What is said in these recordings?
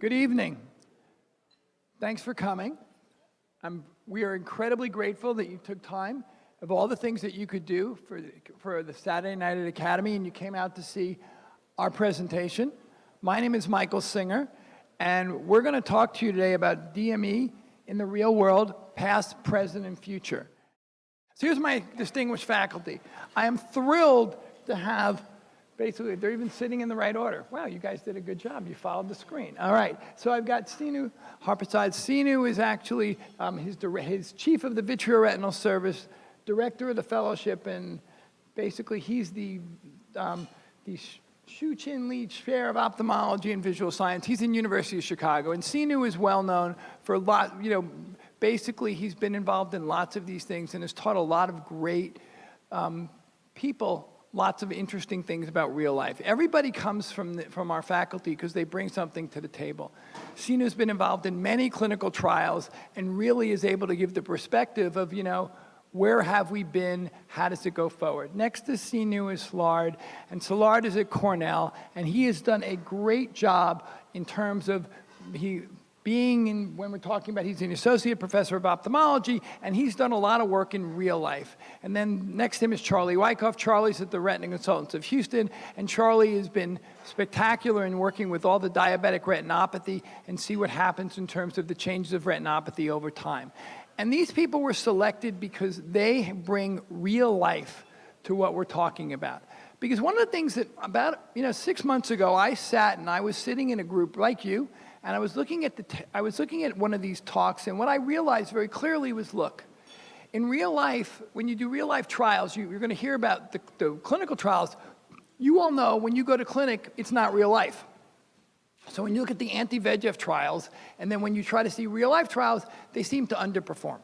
Good evening. Thanks for coming. We are incredibly grateful that you took time of all the things that you could do for the Saturday Night at Academy, and you came out to see our presentation. My name is Michael Singer, and we're going to talk to you today about DME in the real world, past, present, and future. So here's my distinguished faculty. I am thrilled to have, basically, they're even sitting in the right order. Wow, you guys did a good job. You followed the screen. All right, so I've got Sinu Harpersad. Sinu is actually his chief of the Vitreoretinal Service, director of the fellowship, and basically he's the Shu Chin Lee Chair of Ophthalmology and Visual Science. He's in University of Chicago, and Sinu is well known for a lot, basically he's been involved in lots of these things and has taught a lot of great people lots of interesting things about real life. Everybody comes from our faculty because they bring something to the table. Sinu's been involved in many clinical trials and really is able to give the perspective of, where have we been, how does it go forward? Next to Sinu is Szilard, and Szilard is at Cornell, and he has done a great job in terms of when we're talking about, he's an associate professor of ophthalmology, and he's done a lot of work in real life. And then next to him is Charlie Wyckoff. Charlie's at the Retina Consultants of Houston, and Charlie has been spectacular in working with all the diabetic retinopathy and see what happens in terms of the changes of retinopathy over time. And these people were selected because they bring real life to what we're talking about. Because one of the things that about 6 months ago, I sat and I was sitting in a group like you, and I was looking at one of these talks, and what I realized very clearly was, look, in real life, when you do real life trials, you're going to hear about the clinical trials. You all know when you go to clinic, it's not real life. So when you look at the anti-VEGF trials, and then when you try to see real life trials, they seem to underperform.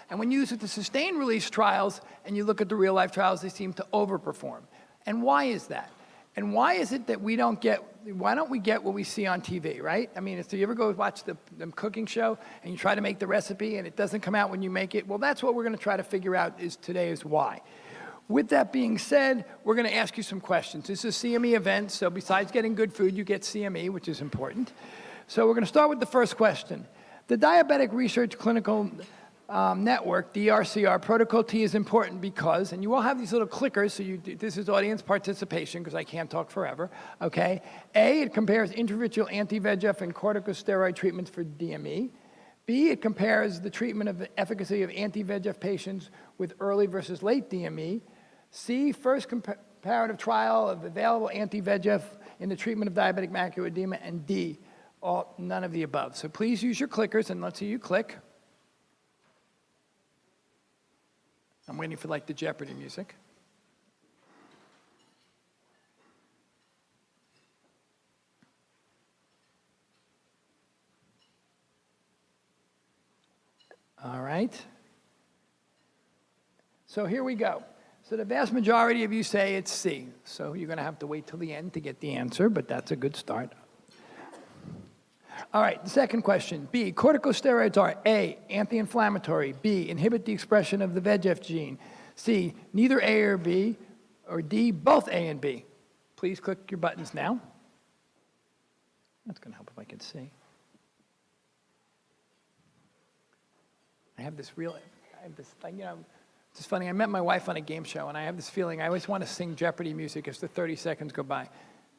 And when you use the sustained release trials, and you look at the real life trials, they seem to overperform. And why is that? And why is it that why don't we get what we see on TV, right? I mean, so you ever go watch the cooking show and you try to make the recipe and it doesn't come out when you make it? Well, that's what we're going to try to figure out today is why. With that being said, we're going to ask you some questions. This is a CME event, so besides getting good food, you get CME, which is important. So we're going to start with the first question. The Diabetic Research Clinical Network, DRCR, Protocol T is important because, and you all have these little clickers, so this is audience participation because I can't talk forever, okay? A, it compares intravitreal anti-VEGF and corticosteroid treatments for DME. B, it compares the treatment of the efficacy of anti-VEGF patients with early versus late DME. C, first comparative trial of available anti-VEGF in the treatment of diabetic macular edema. And D, none of the above. So please use your clickers, and let's see you click. I'm waiting for the Jeopardy music. All right. So here we go. So the vast majority of you say it's C. So you're going to have to wait till the end to get the answer, but that's a good start. All right, the second question. B, corticosteroids are A, anti-inflammatory. B, inhibit the expression of the VEGF gene. C, neither A or B. Or D, both A and B. Please click your buttons now. That's going to help if I can see. I have this thing, it's funny, I met my wife on a game show, and I have this feeling, I always want to sing Jeopardy music as the 30 seconds go by.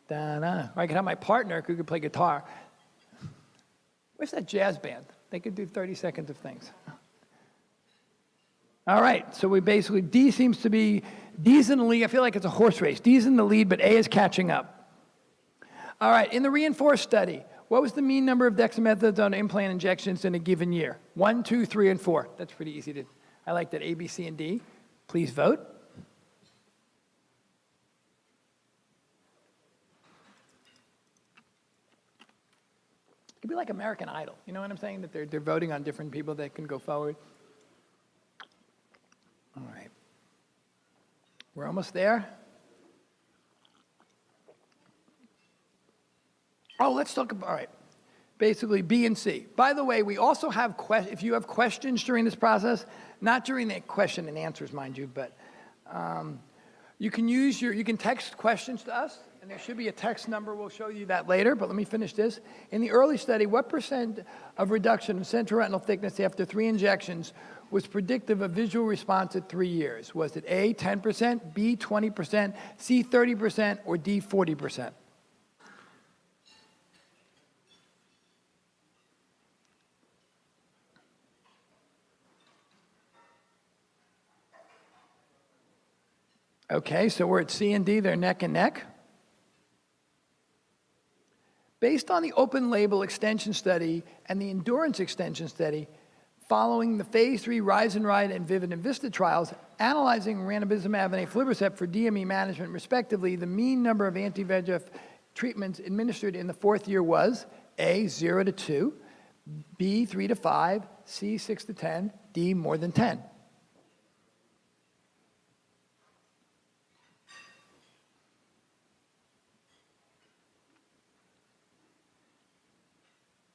Da-da. Or I could have my partner who could play guitar. Where's that jazz band? They could do 30 seconds of things. All right, so we basically, D seems to be, D's in the lead. I feel like it's a horse race. D's in the lead, but A is catching up. All right, in the reinforced study, what was the mean number of dexamethasone implant injections in a given year? 1, 2, 3, and 4. That's pretty easy I like that. A, B, C, and D. Please vote. It could be like American Idol. You know what I'm saying? That they're voting on different people that can go forward. All right. We're almost there. Oh, let's talk about, all right. Basically, B and C. By the way, we also have, if you have questions during this process, not during the question and answers, mind you, but you can text questions to us And there should be a text number. We'll show you that later, but let me finish this. In the early study, what % of reduction of central retinal thickness after 3 injections was predictive of visual response at 3 years? Was it A, 10%, B, 20%, C, 30%, or D, 40%? Okay, so we're at C and D, they're neck and neck. Based on the open label extension study and the endurance extension study, following the phase 3 Rise and Ride and Vivid and Vista trials, analyzing ranibizumab and aflibercept for DME management respectively, the mean number of anti-VEGF treatments administered in the 4th year was A, 0 to 2, B, 3 to 5, C, 6 to 10, D, more than 10.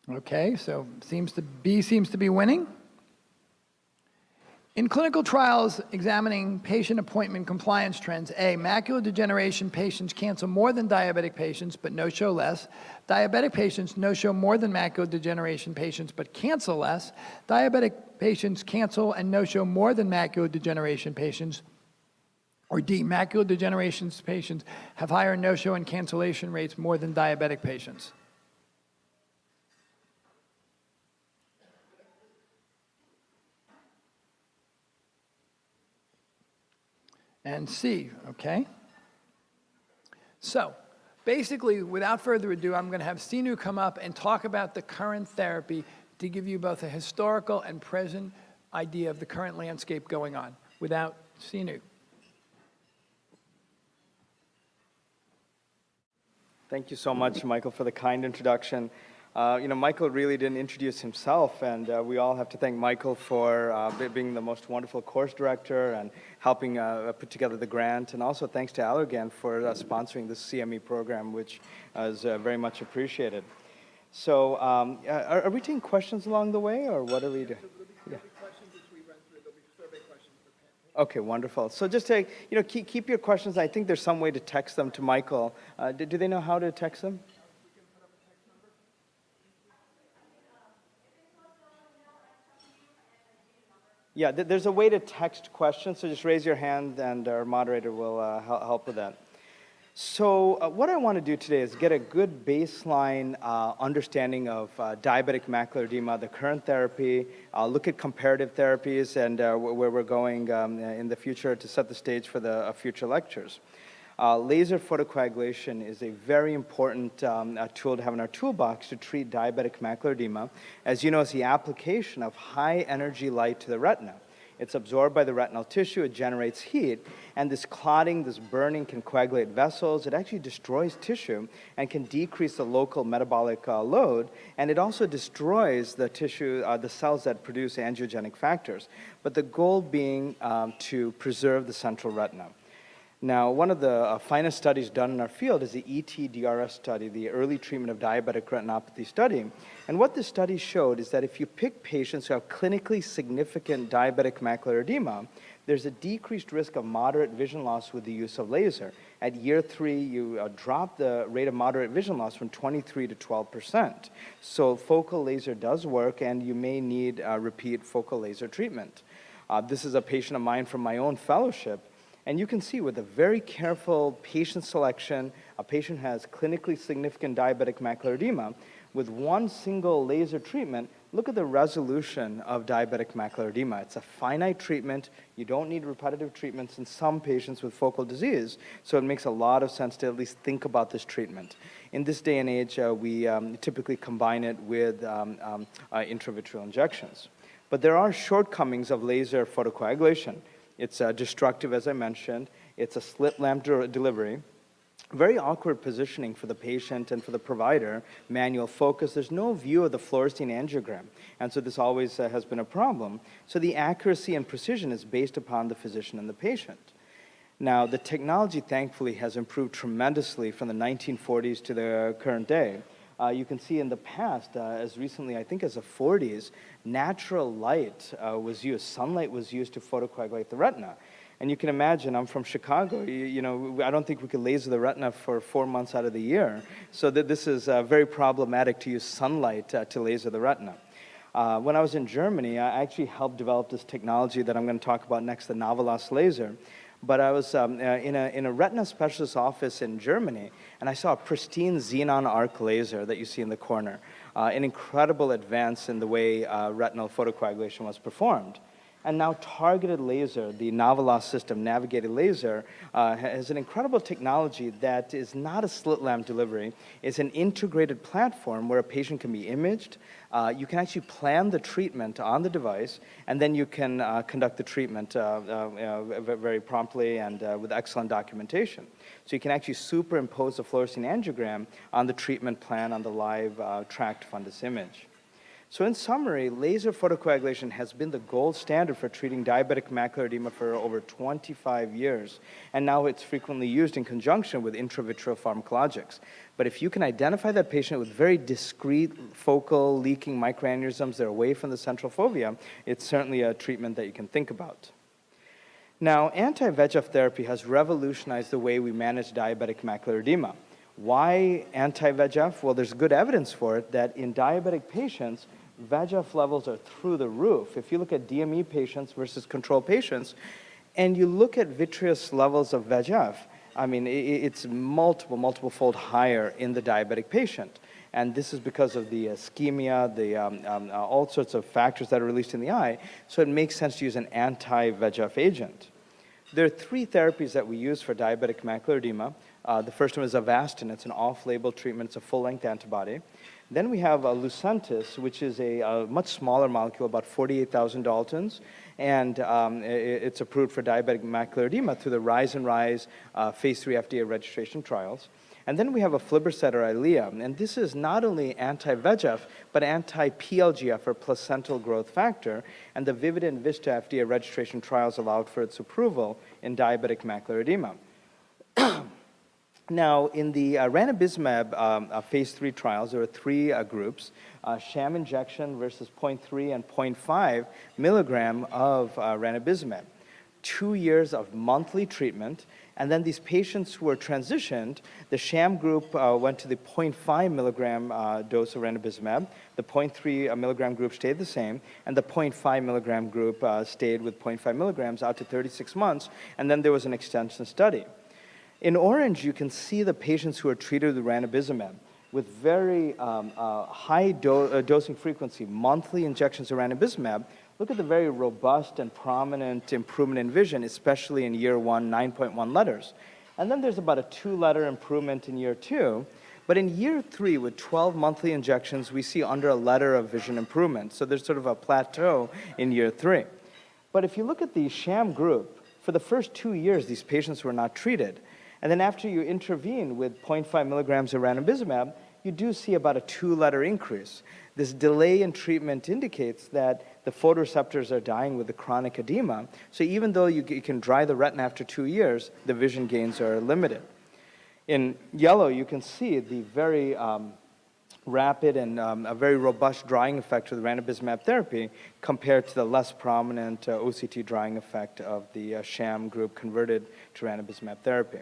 Okay, so B seems to be winning. In clinical trials examining patient appointment compliance trends, A, macular degeneration patients cancel more than diabetic patients but no-show less. Diabetic patients no-show more than macular degeneration patients but cancel less. Diabetic patients cancel and no-show more than macular degeneration patients. Or D, macular degeneration patients have higher no-show and cancellation rates more than diabetic patients. And C, okay? So, basically, without further ado, I'm going to have Sinu come up and talk about the current therapy to give you both a historical and present idea of the current landscape going on. Without Sinu. Thank you so much, Michael, for the kind introduction. Michael really didn't introduce himself, and we all have to thank Michael for being the most wonderful course director and helping put together the grant, and also thanks to Allergan for sponsoring this CME program, which is very much appreciated. So are we taking questions along the way, or what are we doing? Yeah. Okay, wonderful. So just to, keep your questions. I think there's some way to text them to Michael. Do they know how to text them? Yeah, there's a way to text questions, so just raise your hand and our moderator will help with that. So what I want to do today is get a good baseline understanding of diabetic macular edema, the current therapy, look at comparative therapies and where we're going in the future to set the stage for the future lectures. Laser photocoagulation is a very important tool to have in our toolbox to treat diabetic macular edema. As you know, it's the application of high energy light to the retina. It's absorbed by the retinal tissue, it generates heat, and this clotting, this burning can coagulate vessels. It actually destroys tissue and can decrease the local metabolic load, and it also destroys the tissue, the cells that produce angiogenic factors. But the goal being to preserve the central retina. Now, one of the finest studies done in our field is the ETDRS study, the Early Treatment of Diabetic Retinopathy study. And what this study showed is that if you pick patients who have clinically significant diabetic macular edema, there's a decreased risk of moderate vision loss with the use of laser. At year 3, you drop the rate of moderate vision loss from 23 to 12%. So focal laser does work, and you may need repeat focal laser treatment. This is a patient of mine from my own fellowship. And you can see with a very careful patient selection, a patient has clinically significant diabetic macular edema. With one single laser treatment, look at the resolution of diabetic macular edema. It's a finite treatment. You don't need repetitive treatments in some patients with focal disease. So it makes a lot of sense to at least think about this treatment. In this day and age, we typically combine it with intravitreal injections. But there are shortcomings of laser photocoagulation. It's destructive, as I mentioned. It's a slit lamp delivery. Very awkward positioning for the patient and for the provider. Manual focus. There's no view of the fluorescein angiogram. And so this always has been a problem. So the accuracy and precision is based upon the physician and the patient. Now, the technology, thankfully, has improved tremendously from the 1940s to the current day. You can see in the past, as recently, I think as the 40s, natural light was used. Sunlight was used to photocoagulate the retina. And you can imagine, I'm from Chicago. I don't think we could laser the retina for 4 months out of the year. So this is very problematic to use sunlight to laser the retina. When I was in Germany, I actually helped develop this technology that I'm going to talk about next, the Novelos laser. But I was in a retina specialist office in Germany, and I saw a pristine xenon arc laser that you see in the corner, an incredible advance in the way retinal photocoagulation was performed. And now targeted laser, the Novelos system, navigated laser, has an incredible technology that is not a slit lamp delivery. It's an integrated platform where a patient can be imaged. You can actually plan the treatment on the device, and then you can conduct the treatment very promptly and with excellent documentation. So you can actually superimpose the fluorescein angiogram on the treatment plan on the live tracked fundus image. So in summary, laser photocoagulation has been the gold standard for treating diabetic macular edema for over 25 years, and now it's frequently used in conjunction with intravitreal pharmacologics. But if you can identify that patient with very discrete focal leaking microaneurysms that are away from the central fovea, it's certainly a treatment that you can think about. Now, anti-VEGF therapy has revolutionized the way we manage diabetic macular edema. Why anti-VEGF? Well, there's good evidence for it that in diabetic patients, VEGF levels are through the roof. If you look at DME patients versus control patients, and you look at vitreous levels of VEGF, I mean, it's multiple-fold higher in the diabetic patient. And this is because of the ischemia, all sorts of factors that are released in the eye, so it makes sense to use an anti-VEGF agent. There are 3 therapies that we use for diabetic macular edema. The first one is Avastin. It's an off-label treatment. It's a full-length antibody. Then we have Lucentis, which is a much smaller molecule, about 48,000 Daltons, and it's approved for diabetic macular edema through the RISE and RISE phase 3 FDA registration trials. And then we have aflibercept or Eylea, and this is not only anti-VEGF, but anti-PLGF or placental growth factor, and the VIVID and VISTA FDA registration trials allowed for its approval in diabetic macular edema. Now, in the ranibizumab phase 3 trials, there were 3 groups, sham injection versus 0.3 and 0.5 milligram of ranibizumab. 2 years of monthly treatment, and then these patients who were transitioned, the sham group went to the 0.5 milligram dose of ranibizumab, the 0.3 milligram group stayed the same, and the 0.5 milligram group stayed with 0.5 milligrams out to 36 months, and then there was an extension study. In orange, you can see the patients who are treated with ranibizumab with very high dosing frequency, monthly injections of ranibizumab. Look at the very robust and prominent improvement in vision, especially in year 1, 9.1 letters. And then there's about a 2-letter improvement in year 2. But in year 3, with 12 monthly injections, we see under a letter of vision improvement. So there's sort of a plateau in year 3. But if you look at the sham group, for the first 2 years, these patients were not treated. And then after you intervene with 0.5 milligrams of ranibizumab, you do see about a 2-letter increase. This delay in treatment indicates that the photoreceptors are dying with the chronic edema. So even though you can dry the retina after 2 years, the vision gains are limited. In yellow, you can see the very rapid and a very robust drying effect of the ranibizumab therapy compared to the less prominent OCT drying effect of the sham group converted to ranibizumab therapy.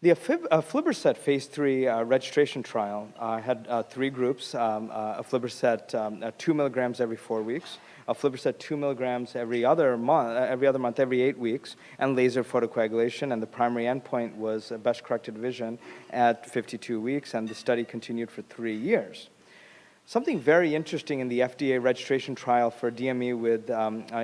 The aflibercept phase 3 registration trial had 3 groups, aflibercept 2 milligrams every 4 weeks, aflibercept 2 milligrams every other month, every 8 weeks, and laser photocoagulation, and the primary endpoint was best-corrected vision at 52 weeks, and the study continued for 3 years. Something very interesting in the FDA registration trial for DME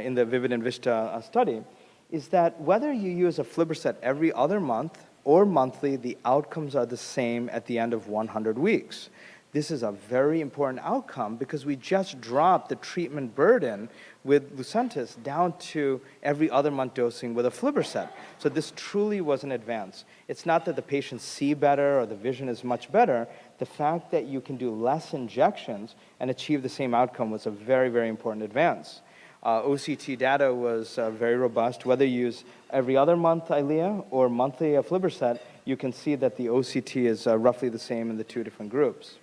in the VIVID and VISTA study is that whether you use aflibercept every other month or monthly, the outcomes are the same at the end of 100 weeks. This is a very important outcome because we just dropped the treatment burden with Lucentis down to every other month dosing with aflibercept. So this truly was an advance. It's not that the patients see better or the vision is much better. The fact that you can do less injections and achieve the same outcome was a very, very important advance. OCT data was very robust. Whether you use every other month Eylea or monthly aflibercept, you can see that the OCT is roughly the same in the 2 different groups.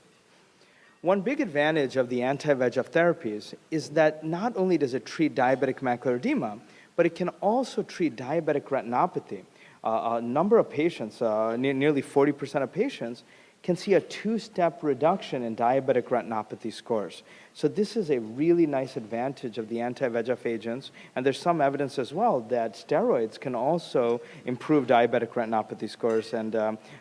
One big advantage of the anti-VEGF therapies is that not only does it treat diabetic macular edema, but it can also treat diabetic retinopathy. A number of patients, nearly 40% of patients, can see a two-step reduction in diabetic retinopathy scores. So this is a really nice advantage of the anti-VEGF agents, and there's some evidence as well that steroids can also improve diabetic retinopathy scores, and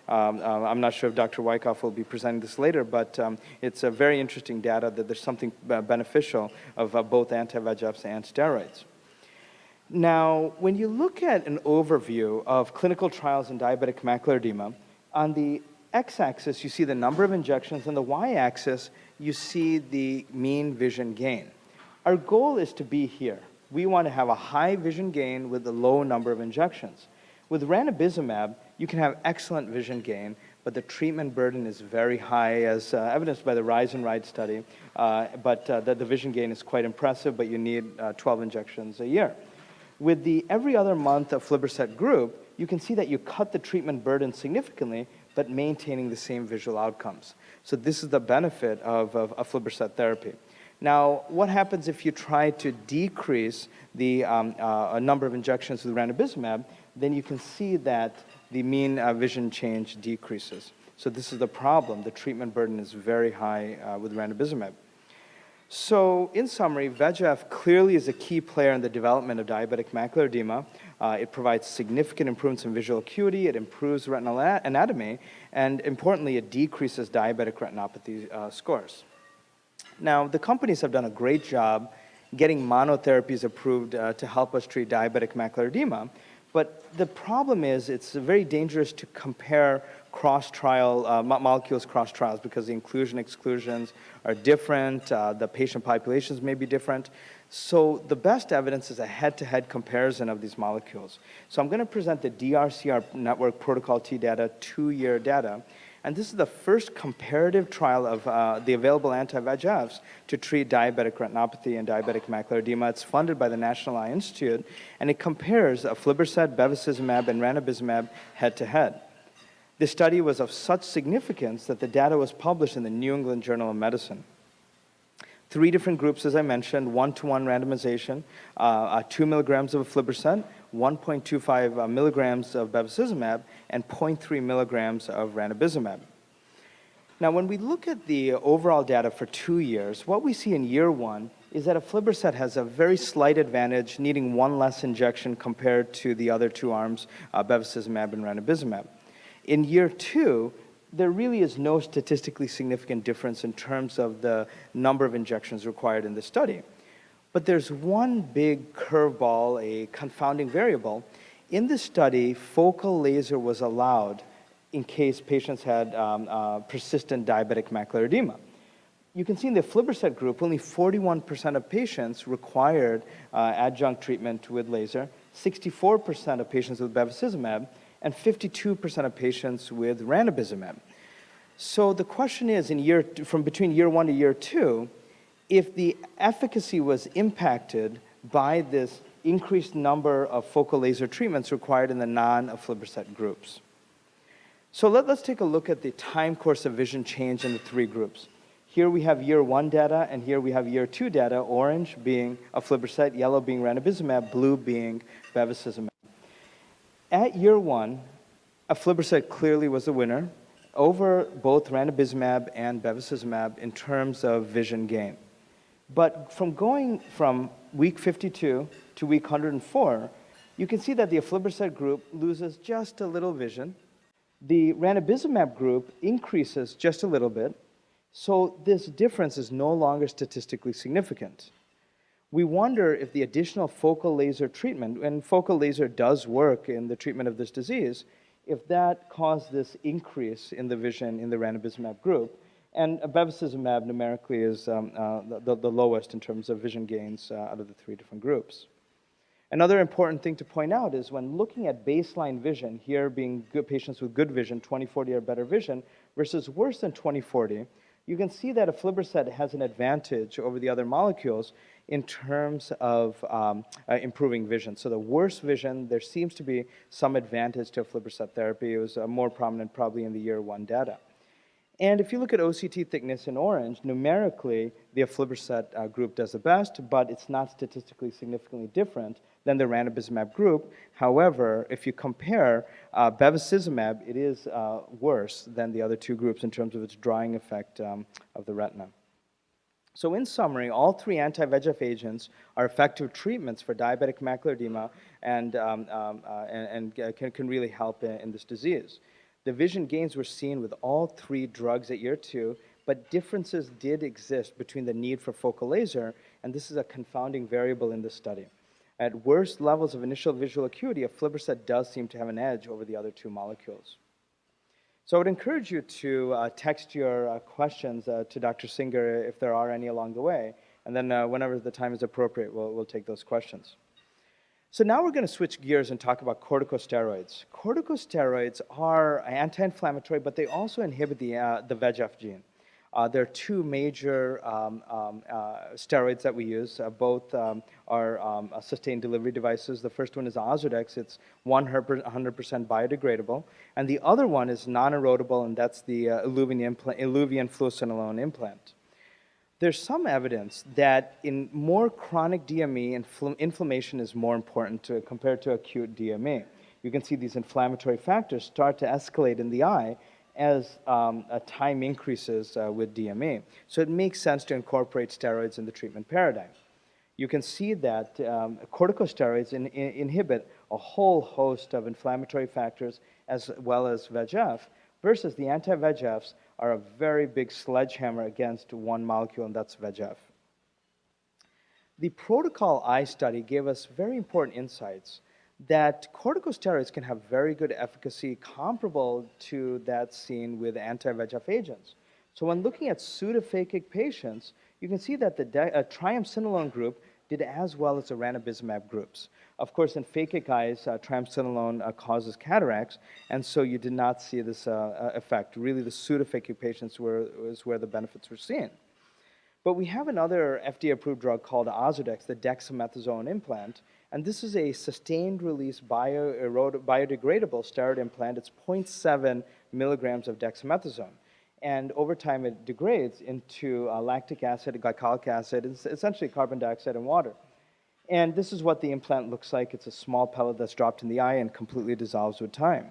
I'm not sure if Dr. Wyckoff will be presenting this later, but it's a very interesting data that there's something beneficial of both anti-VEGFs and steroids. Now, when you look at an overview of clinical trials in diabetic macular edema, on the x-axis, you see the number of injections, and the y-axis, you see the mean vision gain. Our goal is to be here. We want to have a high vision gain with a low number of injections. With ranibizumab, you can have excellent vision gain, but the treatment burden is very high, as evidenced by the Rise and Ride study, but the vision gain is quite impressive, but you need 12 injections a year. With the every other month aflibercept group, you can see that you cut the treatment burden significantly, but maintaining the same visual outcomes. So this is the benefit of aflibercept therapy. Now, what happens if you try to decrease the number of injections with ranibizumab? Then you can see that the mean vision change decreases. So this is the problem. The treatment burden is very high with ranibizumab. So in summary, VEGF clearly is a key player in the development of diabetic macular edema. It provides significant improvements in visual acuity, it improves retinal anatomy, and importantly, it decreases diabetic retinopathy scores. Now, the companies have done a great job getting monotherapies approved to help us treat diabetic macular edema, but the problem is it's very dangerous to compare cross-trial, molecules cross-trials, because the inclusion-exclusions are different, the patient populations may be different. So the best evidence is a head-to-head comparison of these molecules. So I'm going to present the DRCR network protocol T data, 2-year data. And this is the first comparative trial of the available anti-VEGFs to treat diabetic retinopathy and diabetic macular edema. It's funded by the National Eye Institute, and it compares aflibercept, bevacizumab, and ranibizumab head-to-head. This study was of such significance that the data was published in the New England Journal of Medicine. 3 different groups, as I mentioned, 1-to-1 randomization, 2 milligrams of aflibercept, 1.25 milligrams of bevacizumab, and 0.3 milligrams of ranibizumab. Now, when we look at the overall data for 2 years, what we see in year 1 is that aflibercept has a very slight advantage, needing 1 less injection compared to the other 2 arms, bevacizumab and ranibizumab. In year 2, there really is no statistically significant difference in terms of the number of injections required in the study. But there's one big curveball, a confounding variable. In this study, focal laser was allowed in case patients had persistent diabetic macular edema. You can see in the aflibercept group, only 41% of patients required adjunct treatment with laser, 64% of patients with bevacizumab, and 52% of patients with ranibizumab. So the question is, from between year 1 to year 2, if the efficacy was impacted by this increased number of focal laser treatments required in the non-aflibercept groups. So let's take a look at the time course of vision change in the 3 groups. Here we have year 1 data, and here we have year 2 data, orange being aflibercept, yellow being ranibizumab, blue being bevacizumab. At year 1, aflibercept clearly was the winner over both ranibizumab and bevacizumab in terms of vision gain. But from going from week 52 to week 104, you can see that the aflibercept group loses just a little vision. The ranibizumab group increases just a little bit. So this difference is no longer statistically significant. We wonder if the additional focal laser treatment, and focal laser does work in the treatment of this disease, if that caused this increase in the vision in the ranibizumab group. And bevacizumab numerically is the lowest in terms of vision gains out of the 3 different groups. Another important thing to point out is when looking at baseline vision, here being good patients with good vision, 20/40 or better vision, versus worse than 20/40, you can see that aflibercept has an advantage over the other molecules in terms of improving vision. So the worse vision, there seems to be some advantage to aflibercept therapy. It was more prominent probably in the year 1 data. And if you look at OCT thickness in orange, numerically, the aflibercept group does the best, but it's not statistically significantly different than the ranibizumab group. However, if you compare bevacizumab, it is worse than the other two groups in terms of its drying effect of the retina. So in summary, all three anti-VEGF agents are effective treatments for diabetic macular edema and can really help in this disease. The vision gains were seen with all three drugs at year 2, but differences did exist between the need for focal laser, and this is a confounding variable in this study. At worst levels of initial visual acuity, aflibercept does seem to have an edge over the other two molecules. So I would encourage you to text your questions to Dr. Singer if there are any along the way, and then whenever the time is appropriate, we'll take those questions. So now we're going to switch gears and talk about corticosteroids. Corticosteroids are anti-inflammatory, but they also inhibit the VEGF gene. There are two major steroids that we use. Both are sustained delivery devices. The first one is Ozurdex. It's 100% biodegradable. And the other one is non-erodible, and that's the Iluvien fluocinolone implant. There's some evidence that in more chronic DME, inflammation is more important compared to acute DME. You can see these inflammatory factors start to escalate in the eye as time increases with DME. So it makes sense to incorporate steroids in the treatment paradigm. You can see that corticosteroids inhibit a whole host of inflammatory factors as well as VEGF, versus the anti-VEGFs are a very big sledgehammer against one molecule, and that's VEGF. The Protocol Eye study gave us very important insights that corticosteroids can have very good efficacy comparable to that seen with anti-VEGF agents. So when looking at pseudophakic patients, you can see that the triamcinolone group did as well as the ranibizumab groups. Of course, in phakic eyes, triamcinolone causes cataracts, and so you did not see this effect. Really, the pseudophakic patients was where the benefits were seen. But we have another FDA-approved drug called Ozurdex, the dexamethasone implant, and this is a sustained-release biodegradable steroid implant. It's 0.7 milligrams of dexamethasone. And over time, it degrades into lactic acid, glycolic acid, it's essentially carbon dioxide and water. And this is what the implant looks like. It's a small pellet that's dropped in the eye and completely dissolves with time.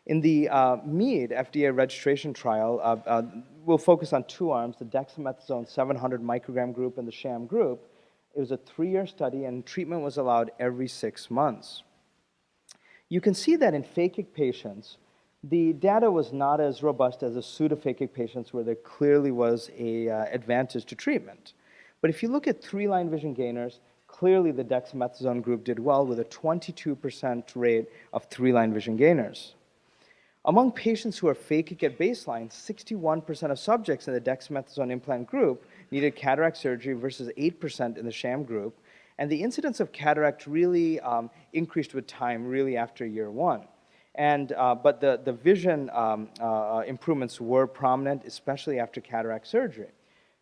In the MEAD FDA registration trial, we'll focus on two arms, the dexamethasone 700 microgram group and the sham group. It was a 3-year study, and treatment was allowed every 6 months. You can see that in phakic patients, the data was not as robust as the pseudophakic patients where there clearly was an advantage to treatment. But if you look at 3-line vision gainers, clearly the dexamethasone group did well with a 22% rate of 3-line vision gainers. Among patients who are phakic at baseline, 61% of subjects in the dexamethasone implant group needed cataract surgery versus 8% in the sham group. And the incidence of cataract really increased with time, really after year 1. But the vision improvements were prominent, especially after cataract surgery.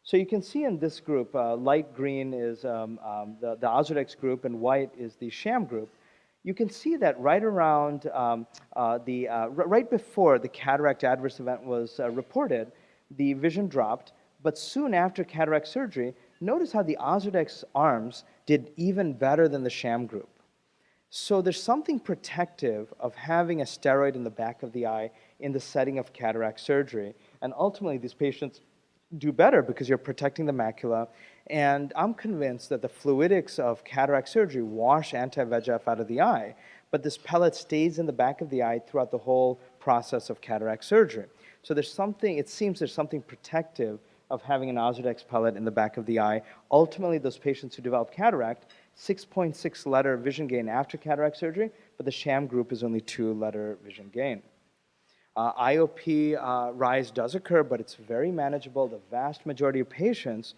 So you can see in this group, light green is the Ozurdex group and white is the sham group. You can see that right around right before the cataract adverse event was reported, the vision dropped. But soon after cataract surgery, notice how the Ozurdex arms did even better than the sham group. So there's something protective of having a steroid in the back of the eye in the setting of cataract surgery. And ultimately, these patients do better because you're protecting the macula. And I'm convinced that the fluidics of cataract surgery wash anti-VEGF out of the eye, but this pellet stays in the back of the eye throughout the whole process of cataract surgery. So there's something, it seems there's something protective of having an Ozurdex pellet in the back of the eye. Ultimately, those patients who develop cataract, 6.6 letter vision gain after cataract surgery, but the sham group is only 2 letter vision gain. IOP rise does occur, but it's very manageable. The vast majority of patients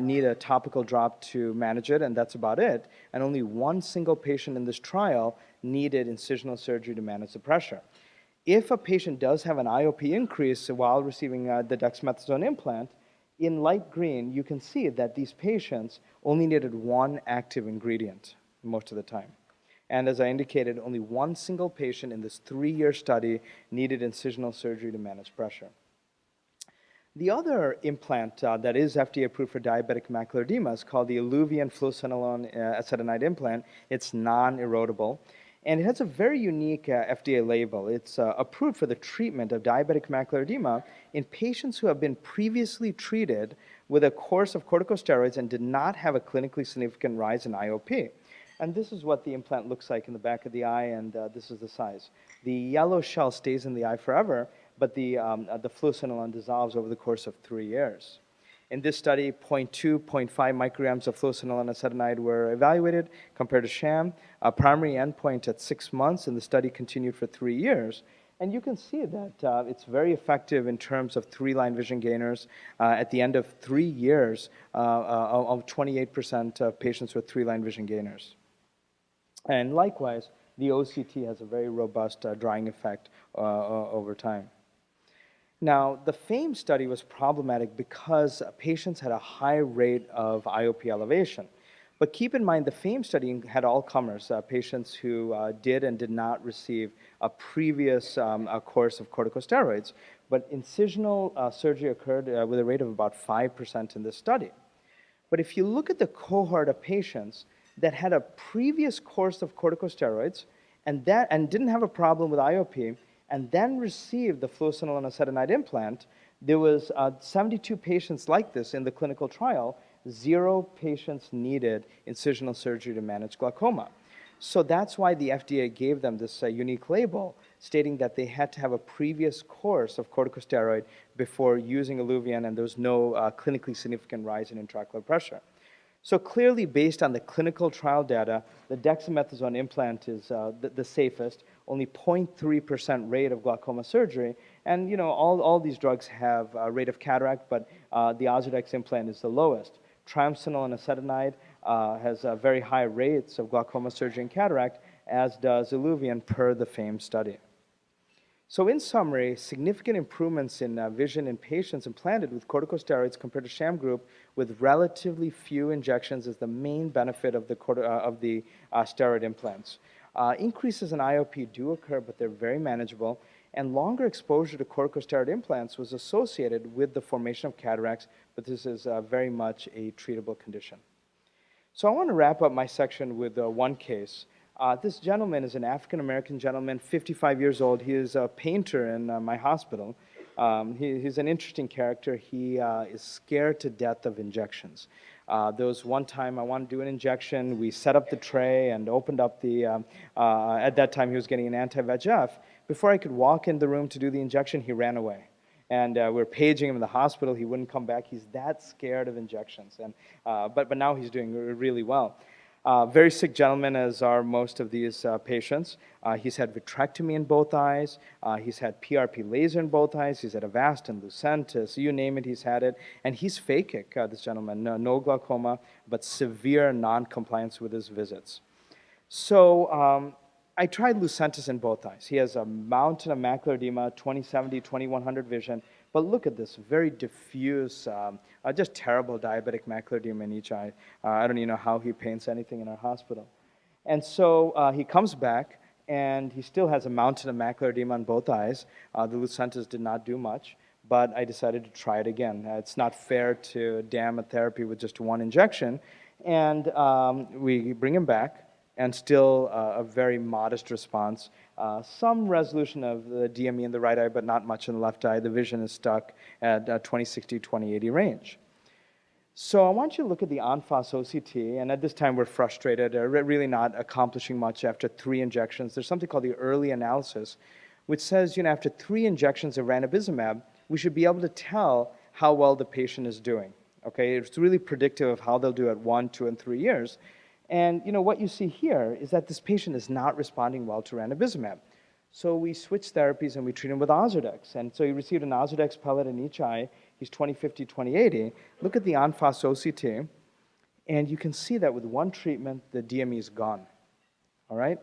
need a topical drop to manage it, and that's about it. And only one single patient in this trial needed incisional surgery to manage the pressure. If a patient does have an IOP increase while receiving the dexamethasone implant, in light green, you can see that these patients only needed one active ingredient most of the time. And as I indicated, only one single patient in this 3-year study needed incisional surgery to manage pressure. The other implant that is FDA approved for diabetic macular edema is called the Iluvien fluocinolone acetonide implant. It's non-erodible, and it has a very unique FDA label. It's approved for the treatment of diabetic macular edema in patients who have been previously treated with a course of corticosteroids and did not have a clinically significant rise in IOP. And this is what the implant looks like in the back of the eye, and this is the size. The yellow shell stays in the eye forever, but the fluocinolone dissolves over the course of 3 years. In this study, 0.2, 0.5 micrograms of fluocinolone acetonide were evaluated compared to sham. A primary endpoint at 6 months, and the study continued for 3 years. And you can see that it's very effective in terms of 3-line vision gainers. At the end of 3 years, of 28% of patients with 3-line vision gainers. And likewise, the OCT has a very robust drying effect over time. Now, the FAME study was problematic because patients had a high rate of IOP elevation. But keep in mind, the FAME study had all comers, patients who did and did not receive a previous course of corticosteroids. But incisional surgery occurred with a rate of about 5% in this study. But if you look at the cohort of patients that had a previous course of corticosteroids and didn't have a problem with IOP, and then received the fluocinolone acetonide implant, there was 72 patients like this in the clinical trial. 0 patients needed incisional surgery to manage glaucoma. So that's why the FDA gave them this unique label, stating that they had to have a previous course of corticosteroid before using Iluvien, and there was no clinically significant rise in intraocular pressure. So clearly, based on the clinical trial data, the dexamethasone implant is the safest, only 0.3% rate of glaucoma surgery. And you know, all these drugs have a rate of cataract, but the Ozurdex implant is the lowest. Triamcinolone acetonide has very high rates of glaucoma surgery and cataract, as does Iluvien per the FAME study. So in summary, significant improvements in vision in patients implanted with corticosteroids compared to sham group with relatively few injections is the main benefit of the steroid implants. Increases in IOP do occur, but they're very manageable, and longer exposure to corticosteroid implants was associated with the formation of cataracts, but this is very much a treatable condition. So I want to wrap up my section with one case. This gentleman is an African-American gentleman, 55 years old. He is a painter in my hospital. He's an interesting character. He is scared to death of injections. There was one time I wanted to do an injection. We set up the tray and opened up the, at that time he was getting an anti-VEGF. Before I could walk in the room to do the injection, he ran away. And we were paging him in the hospital. He wouldn't come back. He's that scared of injections. And, but now he's doing really well. Very sick gentleman, as are most of these patients. He's had vitrectomy in both eyes. He's had PRP laser in both eyes. He's had Avastin, Lucentis, you name it, he's had it. And he's phakic, this gentleman. No glaucoma, but severe non-compliance with his visits. So I tried Lucentis in both eyes. He has a mountain of macular edema, 20/70, 2100 vision. But look at this, very diffuse, just terrible diabetic macular edema in each eye. I don't even know how he paints anything in our hospital. And so he comes back, and he still has a mountain of macular edema in both eyes. The Lucentis did not do much, but I decided to try it again. It's not fair to damn a therapy with just one injection. And we bring him back, and still a very modest response. Some resolution of the DME in the right eye, but not much in the left eye. The vision is stuck at 20/60, 20/80 range. So I want you to look at the en-face OCT, and at this time we're frustrated, really not accomplishing much after 3 injections. There's something called the early analysis, which says, you know, after 3 injections of ranibizumab, we should be able to tell how well the patient is doing. Okay, it's really predictive of how they'll do at 1, 2, and 3 years. And you know what you see here is that this patient is not responding well to ranibizumab. So we switch therapies and we treat him with Ozurdex. And so he received an Ozurdex pellet in each eye. He's 20/50, 20/80. Look at the en-face OCT, and you can see that with one treatment, the DME is gone. All right?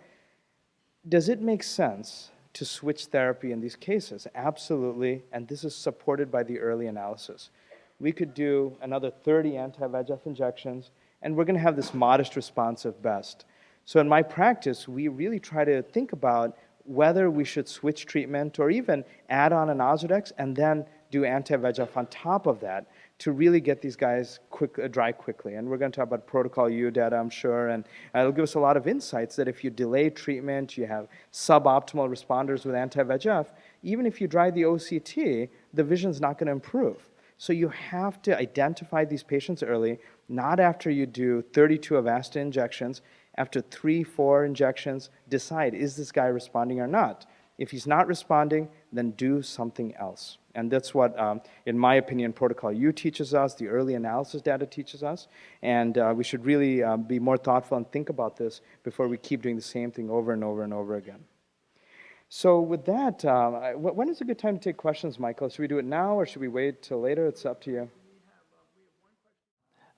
Does it make sense to switch therapy in these cases? Absolutely, and this is supported by the early analysis. We could do another 30 anti-VEGF injections, and we're going to have this modest response at best. So in my practice, we really try to think about whether we should switch treatment or even add on an Ozurdex and then do anti-VEGF on top of that to really get these guys dry quickly. And we're going to talk about Protocol U data, I'm sure, and it'll give us a lot of insights that if you delay treatment, you have suboptimal responders with anti-VEGF, even if you dry the OCT, the vision's not going to improve. So you have to identify these patients early, not after you do 32 Avastin injections. After 3-4 injections, decide, is this guy responding or not? If he's not responding, then do something else. And that's what, in my opinion, Protocol U teaches us, the early analysis data teaches us, and we should really be more thoughtful and think about this before we keep doing the same thing over and over and over again. So with that, when is a good time to take questions, Michael? Should we do it now or should we wait till later? It's up to you.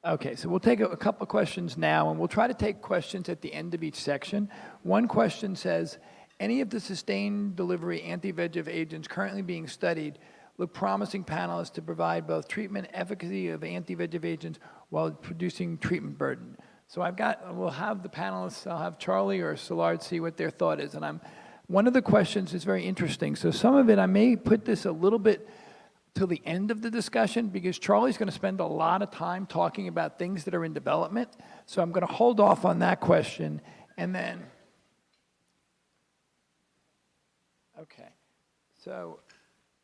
Okay, so we'll take a couple of questions now, and we'll try to take questions at the end of each section. One question says, any of the sustained delivery anti-VEGF agents currently being studied look promising panelists to provide both treatment efficacy of anti-VEGF agents while producing treatment burden. So we'll have the panelists, I'll have Charlie or Szilárd see what their thought is. And one of the questions is very interesting. So some of it, I may put this a little bit till the end of the discussion because Charlie's going to spend a lot of time talking about things that are in development. So I'm going to hold off on that question and then, okay. So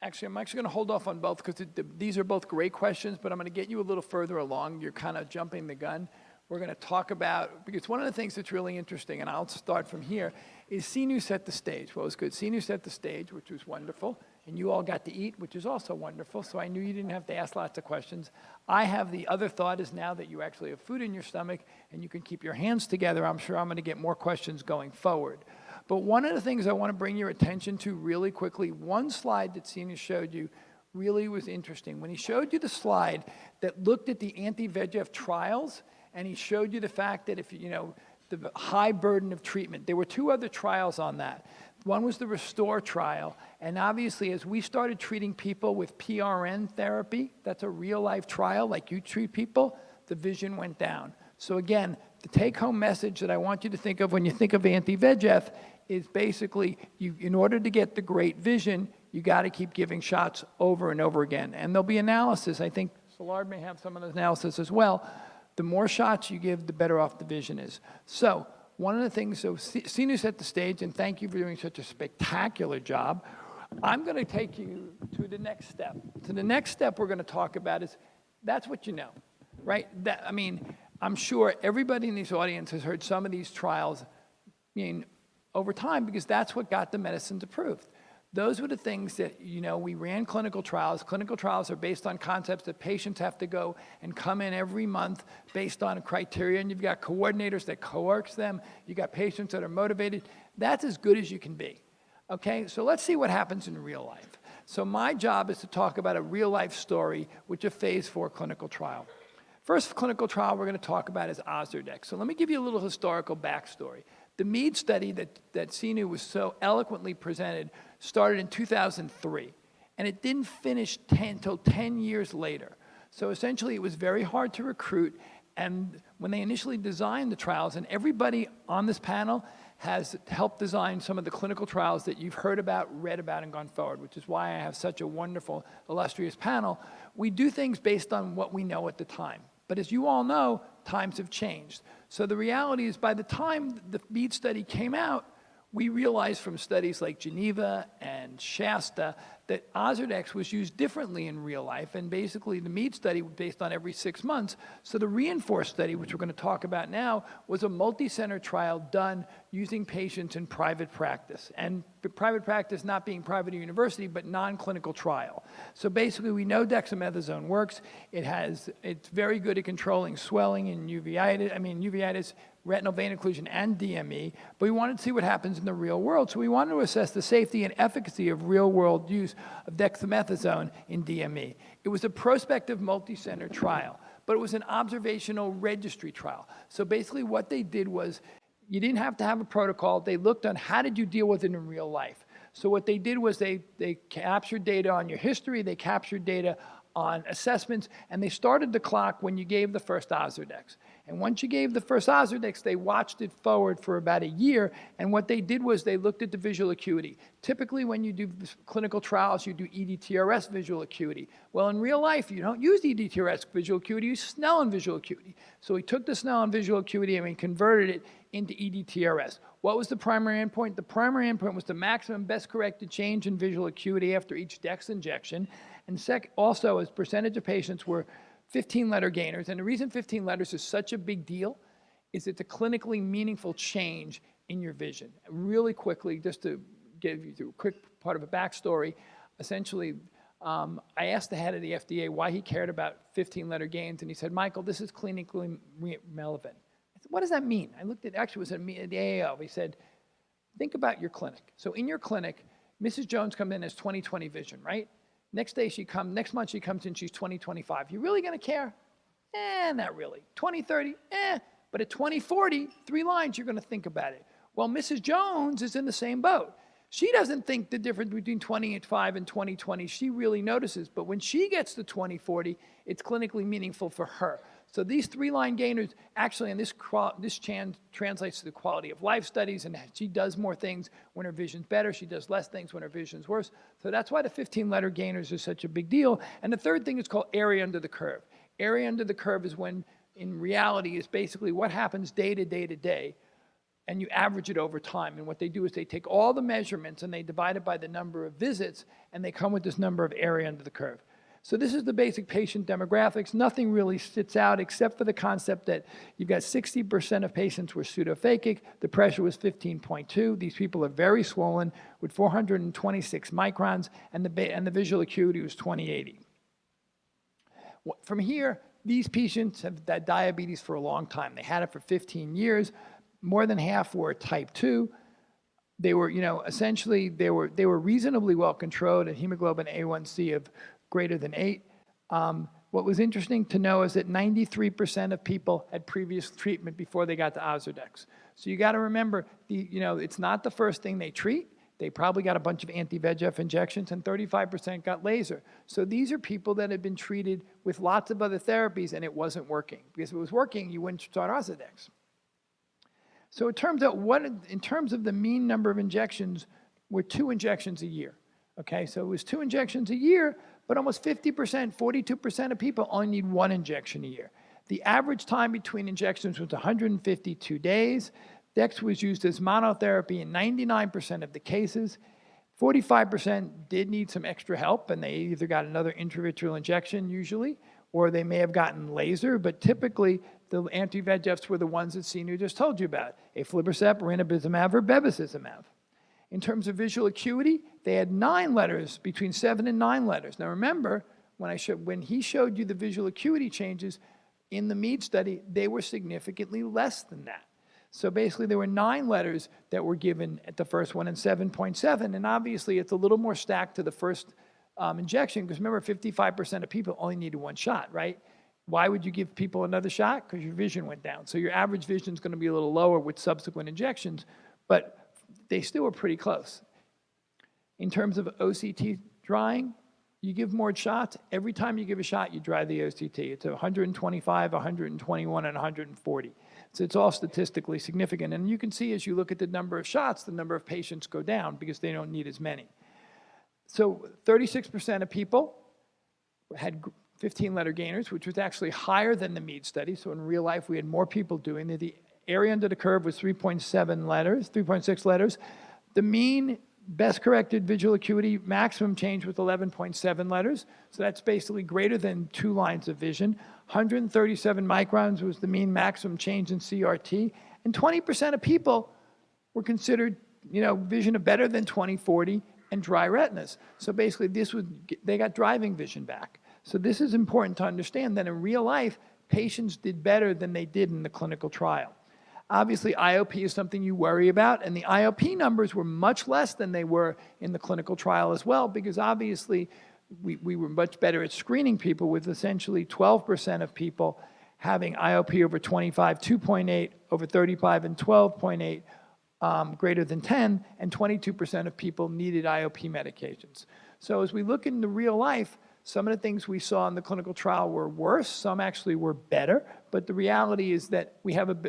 actually, I'm actually going to hold off on both because these are both great questions, but I'm going to get you a little further along. You're kind of jumping the gun. We're going to talk about, because one of the things that's really interesting, and I'll start from here, is CNU set the stage. Well, it was good. CNU set the stage, which was wonderful, and you all got to eat, which is also wonderful, so I knew you didn't have to ask lots of questions. I have the other thought is now that you actually have food in your stomach and you can keep your hands together, I'm sure I'm going to get more questions going forward. But one of the things I want to bring your attention to really quickly, one slide that CNU showed you really was interesting. When he showed you the slide that looked at the anti-VEGF trials, and he showed you the fact that if, the high burden of treatment. There were two other trials on that. One was the Restore trial, and obviously as we started treating people with PRN therapy, that's a real-life trial like you treat people, the vision went down. So again, the take-home message that I want you to think of when you think of anti-VEGF is basically, in order to get the great vision, you got to keep giving shots over and over again. And there'll be analysis. I think Szilárd may have some of the analysis as well. The more shots you give, the better off the vision is. So one of the things, so CNU set the stage, and thank you for doing such a spectacular job. I'm going to take you to the next step. So the next step we're going to talk about is, that's what you know, right? I'm sure everybody in this audience has heard some of these trials over time because that's what got the medicines approved. Those were the things that, we ran clinical trials. Clinical trials are based on concepts that patients have to go and come in every month based on a criteria, and you've got coordinators that coerce them. You've got patients that are motivated. That's as good as you can be, okay? So let's see what happens in real life. So my job is to talk about a real-life story, which is a phase 4 clinical trial. First clinical trial we're going to talk about is Ozurdex. So let me give you a little historical backstory. The Mead study that CNU was so eloquently presented started in 2003, and it didn't finish until 10 years later. So essentially, it was very hard to recruit, and when they initially designed the trials, and everybody on this panel has helped design some of the clinical trials that you've heard about, read about, and gone forward, which is why I have such a wonderful, illustrious panel. We do things based on what we know at the time. But as you all know, times have changed. So the reality is by the time the Mead study came out, we realized from studies like Geneva and Shasta that Ozurdex was used differently in real life, and basically the Mead study was based on every 6 months. So the Reinforce study, which we're going to talk about now, was a multi-center trial done using patients in private practice. And private practice not being private or university, but non-clinical trial. So basically we know dexamethasone works. It's very good at controlling swelling and uveitis, retinal vein occlusion, and DME, but we wanted to see what happens in the real world. So we wanted to assess the safety and efficacy of real-world use of dexamethasone in DME. It was a prospective multi-center trial, but it was an observational registry trial. So basically what they did was, you didn't have to have a protocol. They looked on how did you deal with it in real life. So what they did was they captured data on your history, they captured data on assessments, and they started the clock when you gave the first Ozurdex. And once you gave the first Ozurdex, they watched it forward for about a year. And what they did was they looked at the visual acuity. Typically, when you do clinical trials, you do EDTRS visual acuity. Well, in real life, you don't use EDTRS visual acuity, you use Snellen visual acuity. So we took the Snellen visual acuity and we converted it into EDTRS. What was the primary endpoint? The primary endpoint was the maximum best corrected change in visual acuity after each Dex injection. And also, as percentage of patients were 15-letter gainers. And the reason 15 letters is such a big deal is it's a clinically meaningful change in your vision. Really quickly, just to give you a quick part of a backstory, essentially, I asked the head of the FDA why he cared about 15-letter gains, and he said, Michael, this is clinically relevant. I said, what does that mean? I looked at, actually it was at the AAO. He said, think about your clinic. So in your clinic, Mrs. Jones comes in as 20/20 vision, right? Next month she comes in, she's 20/25. You really gonna care? Not really. 20/30, but at 20/40, 3 lines, you're gonna think about it. Well, Mrs. Jones is in the same boat. She doesn't think the difference between 20/5 and 20/20, she really notices, but when she gets to 20/40, it's clinically meaningful for her. So these 3-line gainers, actually, and this translates to the quality of life studies, and she does more things when her vision's better, she does less things when her vision's worse. So that's why the 15-letter gainers are such a big deal. And the third thing is called area under the curve. Area under the curve is when, in reality, is basically what happens day to day to day, and you average it over time. And what they do is they take all the measurements and they divide it by the number of visits, and they come with this number of area under the curve. So this is the basic patient demographics. Nothing really sits out except for the concept that you've got 60% of patients were pseudophakic. The pressure was 15.2. These people are very swollen with 426 microns, and the visual acuity was 20/80. From here, these patients have had diabetes for a long time. They had it for 15 years. More than half were type 2. They were, essentially, they were reasonably well controlled at hemoglobin A1C of greater than 8. What was interesting to know is that 93% of people had previous treatment before they got to Ozurdex. So you got to remember, it's not the first thing they treat. They probably got a bunch of anti-VEGF injections, and 35% got laser. So these are people that had been treated with lots of other therapies, and it wasn't working. Because if it was working, you wouldn't start Ozurdex. So in terms of the mean number of injections, were 2 injections a year. Okay, so it was 2 injections a year, but almost 50%, 42% of people only need 1 injection a year. The average time between injections was 152 days. Dex was used as monotherapy in 99% of the cases. 45% did need some extra help, and they either got another intravitreal injection usually, or they may have gotten laser, but typically the anti-VEGFs were the ones that Sinu just told you about, aflibercept, ranibizumab, or bevacizumab. In terms of visual acuity, they had 9 letters, between 7 and 9 letters. Now remember, when he showed you the visual acuity changes in the MEAD study, they were significantly less than that. So basically there were 9 letters that were given at the first one and 7.7, and obviously it's a little more stacked to the first injection, because remember 55% of people only needed 1 shot, right? Why would you give people another shot? Because your vision went down. So your average vision is going to be a little lower with subsequent injections, but they still were pretty close. In terms of OCT drying, you give more shots. Every time you give a shot, you dry the OCT. It's 125, 121, and 140. So it's all statistically significant. And you can see as you look at the number of shots, the number of patients go down because they don't need as many. So 36% of people had 15-letter gainers, which was actually higher than the MEAD study. So in real life, we had more people doing it. The area under the curve was 3.7 letters, 3.6 letters. The mean best corrected visual acuity maximum change was 11.7 letters. So that's basically greater than 2 lines of vision. 137 microns was the mean maximum change in CRT. And 20% of people were considered, vision of better than 20/40 and dry retinas. So basically they got driving vision back. So this is important to understand that in real life, patients did better than they did in the clinical trial. Obviously, IOP is something you worry about, and the IOP numbers were much less than they were in the clinical trial as well, because obviously we were much better at screening people, with essentially 12% of people having IOP over 25, 2.8, over 35, and 12.8 greater than 10, and 22% of people needed IOP medications. So as we look into real life, Some of the things we saw in the clinical trial were worse, some actually were better, but the reality is that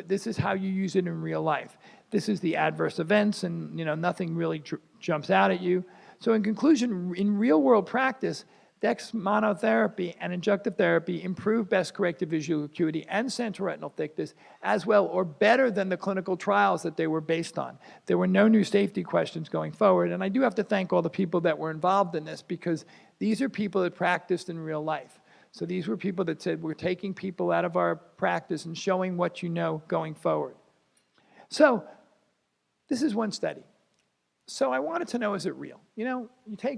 this is how you use it in real life. This is the adverse events, and nothing really jumps out at you. So in conclusion, in real world practice, DEX monotherapy and injective therapy improve best corrected visual acuity and central retinal thickness as well or better than the clinical trials that they were based on. There were no new safety questions going forward, and I do have to thank all the people that were involved in this because these are people that practiced in real life. So these were people that said, we're taking people out of our practice and showing what you know going forward. So this is one study. So I wanted to know, is it real? You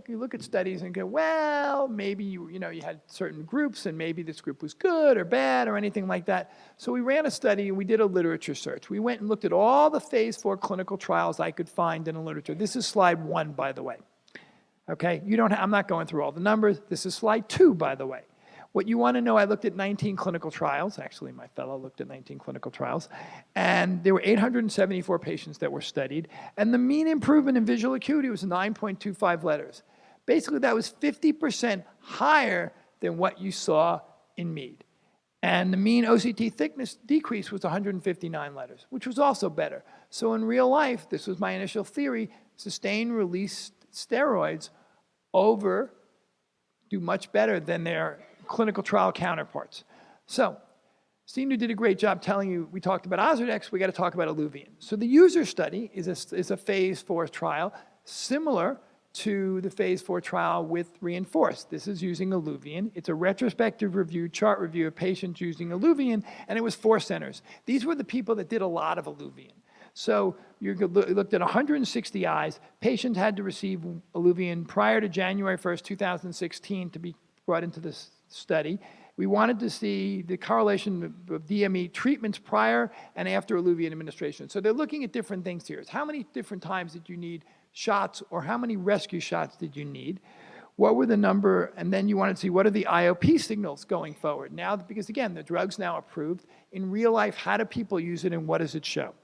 look at studies and go, well, maybe you had certain groups and maybe this group was good or bad or anything like that. So we ran a study and we did a literature search. We went and looked at all the phase 4 clinical trials I could find in the literature. This is slide 1, by the way. Okay, I'm not going through all the numbers. This is slide 2, by the way. What you want to know, I looked at 19 clinical trials. Actually, my fellow looked at 19 clinical trials. And there were 874 patients that were studied. And the mean improvement in visual acuity was 9.25 letters. Basically, that was 50% higher than what you saw in MEAD. And the mean OCT thickness decrease was 159 letters, which was also better. So in real life, this was my initial theory, sustained release steroids do much better than their clinical trial counterparts. So, Sinu did a great job telling you, we talked about Ozurdex, we got to talk about Iluvien. So the user study is a phase 4 trial similar to the phase 4 trial with Reinforced. This is using Iluvien. It's a retrospective review, chart review of patients using Iluvien, and it was 4 centers. These were the people that did a lot of Iluvien. So you looked at 160 eyes. Patients had to receive Iluvien prior to January 1st, 2016 to be brought into this study. We wanted to see the correlation of DME treatments prior and after Iluvien administration. So they're looking at different things here. How many different times did you need shots, or how many rescue shots did you need? What were the number, and then you wanted to see what are the IOP signals going forward. Now, because again, the drug's now approved. In real life, how do people use it and what does it show?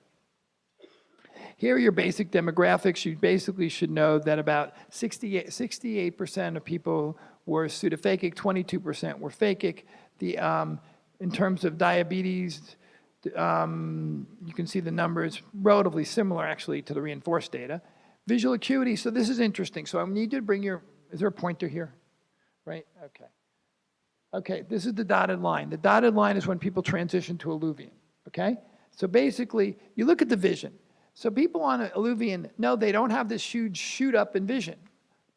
Here are your basic demographics. You basically should know that about 68% of people were pseudophakic, 22% were phakic. In terms of diabetes, you can see the numbers relatively similar actually to the Reinforced data. Visual acuity, so this is interesting. So I need you to bring is there a pointer here? Right, okay. Okay, this is the dotted line. The dotted line is when people transition to Iluvien, okay? So basically, you look at the vision. So people on Iluvien, no, they don't have this huge shoot up in vision.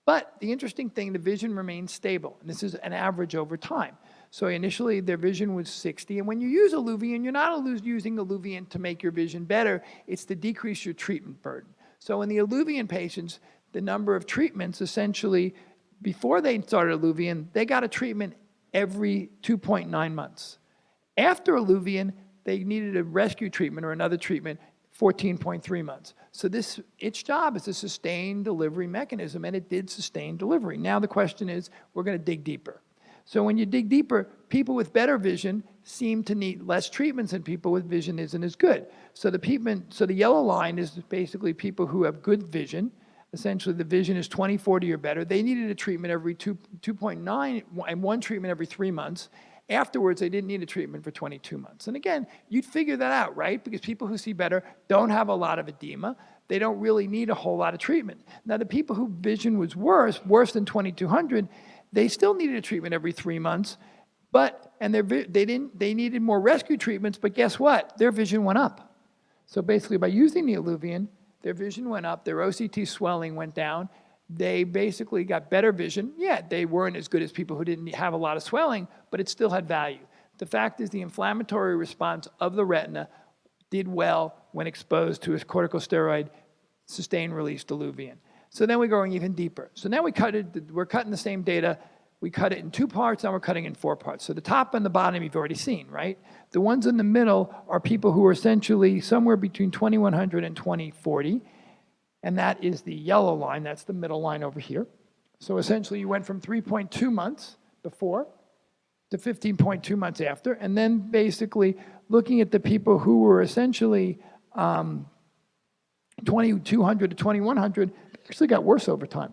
But the interesting thing, the vision remains stable. And this is an average over time. So initially, their vision was 60. And when you use Iluvien, you're not using Iluvien to make your vision better. It's to decrease your treatment burden. So in the Iluvien patients, the number of treatments, essentially, before they started Iluvien, they got a treatment every 2.9 months. After Iluvien, they needed a rescue treatment or another treatment 14.3 months. So its job is a sustained delivery mechanism, and it did sustain delivery. Now the question is, we're going to dig deeper. So when you dig deeper, people with better vision seem to need less treatments, and people with vision isn't as good. So the yellow line is basically people who have good vision. Essentially, the vision is 20/40 or better. They needed a treatment every 2.9 and one treatment every 3 months. Afterwards, they didn't need a treatment for 22 months. And again, you'd figure that out, right? Because people who see better don't have a lot of edema. They don't really need a whole lot of treatment. Now, the people whose vision was worse than 2200, they still needed a treatment every 3 months, they needed more rescue treatments, but guess what? Their vision went up. So basically, by using the Iluvien, their vision went up, their OCT swelling went down, they basically got better vision. Yeah, they weren't as good as people who didn't have a lot of swelling, but it still had value. The fact is the inflammatory response of the retina did well when exposed to a corticosteroid sustained release Iluvien. So then we're going even deeper. So now we're cutting the same data. We cut it in 2 parts, and we're cutting in 4 parts. So the top and the bottom you've already seen, right? The ones in the middle are people who are essentially somewhere between 2100 and 2040. And that is the yellow line. That's the middle line over here. So essentially, you went from 3.2 months before to 15.2 months after. And then basically looking at the people who were essentially 2200 to 2100, actually got worse over time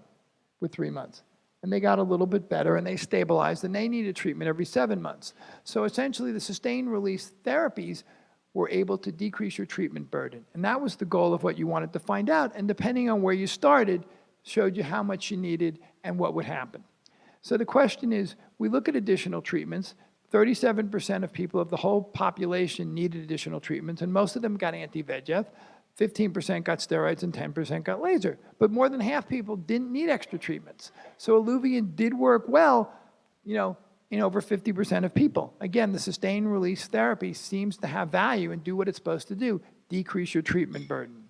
with 3 months. and they got a little bit better, and they stabilized, and they needed treatment every 7 months. So essentially, the sustained release therapies were able to decrease your treatment burden. And that was the goal of what you wanted to find out. And depending on where you started, showed you how much you needed and what would happen. So the question is, we look at additional treatments. 37% of people of the whole population needed additional treatments, and most of them got anti-VEGF. 15% got steroids, and 10% got laser. But more than half people didn't need extra treatments. So Iluvien did work well, in over 50% of people. Again, the sustained release therapy seems to have value and do what it's supposed to do, decrease your treatment burden.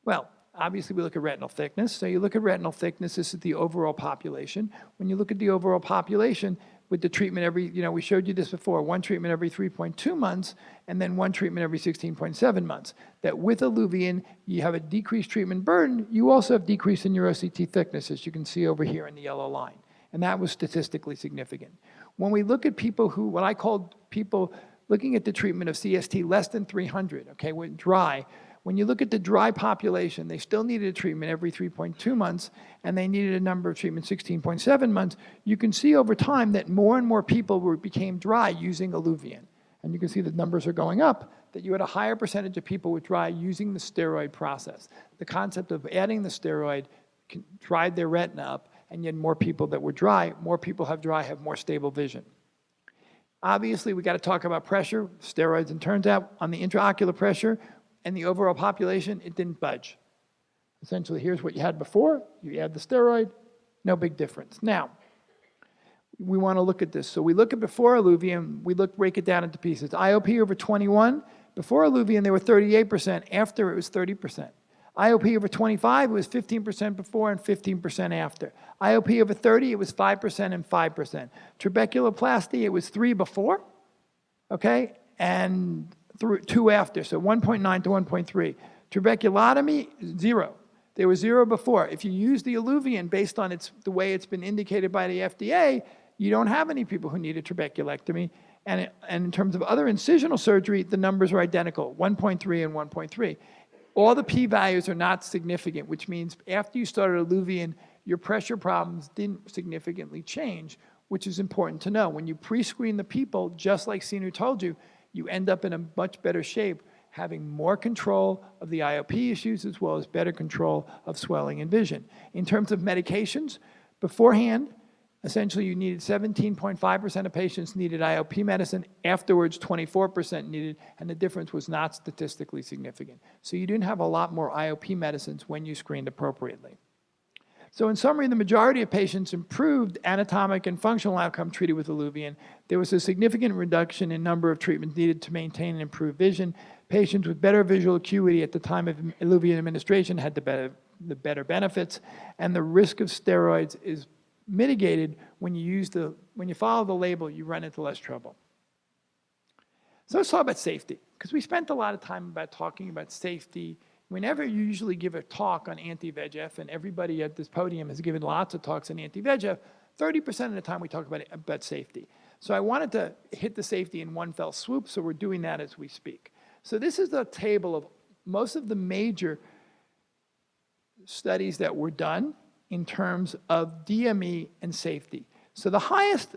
Well, obviously we look at retinal thickness. So you look at retinal thickness, this is the overall population. When you look at the overall population, with the treatment every, we showed you this before, one treatment every 3.2 months, and then one treatment every 16.7 months. That with Iluvien, you have a decreased treatment burden, you also have decrease in your OCT thickness, as you can see over here in the yellow line. And that was statistically significant. When we look at people who, what I called people looking at the treatment of CST less than 300, okay, with dry, when you look at the dry population, they still needed a treatment every 3.2 months, and they needed a number of treatments 16.7 months. You can see over time that more and more people became dry using Iluvien. And you can see the numbers are going up, that you had a higher percentage of people with dry using the steroid process. The concept of adding the steroid dried their retina up, and you had more people that were dry. More people have dry, have more stable vision. Obviously, we got to talk about pressure, steroids, and turns out on the intraocular pressure and the overall population, it didn't budge. Essentially, here's what you had before. You add the steroid, no big difference. Now, we want to look at this. So we look at before Iluvien, break it down into pieces. IOP over 21, before Iluvien, they were 38%. After, it was 30%. IOP over 25, it was 15% before and 15% after. IOP over 30, it was 5% and 5%. Trabeculoplasty, it was 3 before, okay, and 2 after, so 1.9 to 1.3. Trabeculotomy, 0. There was 0 before. If you use the Iluvien based on the way it's been indicated by the FDA, you don't have any people who need a trabeculectomy. And in terms of other incisional surgery, the numbers are identical, 1.3 and 1.3. All the p-values are not significant, which means after you started Iluvien, your pressure problems didn't significantly change, which is important to know. When you pre-screen the people, just like Sinu told you, you end up in a much better shape, having more control of the IOP issues as well as better control of swelling and vision. In terms of medications, beforehand, essentially you needed 17.5% of patients needed IOP medicine. Afterwards, 24% needed, and the difference was not statistically significant. So you didn't have a lot more IOP medicines when you screened appropriately. So in summary, the majority of patients improved anatomic and functional outcome treated with Iluvien. There was a significant reduction in number of treatments needed to maintain and improve vision. Patients with better visual acuity at the time of Iluvien administration had the better benefits, and the risk of steroids is mitigated when you follow the label, you run into less trouble. So let's talk about safety, because we spent a lot of time talking about safety. Whenever you usually give a talk on anti-VEGF, and everybody at this podium has given lots of talks on anti-VEGF, 30% of the time we talk about safety. So I wanted to hit the safety in one fell swoop, so we're doing that as we speak. So this is the table of most of the major studies that were done in terms of DME and safety. So the highest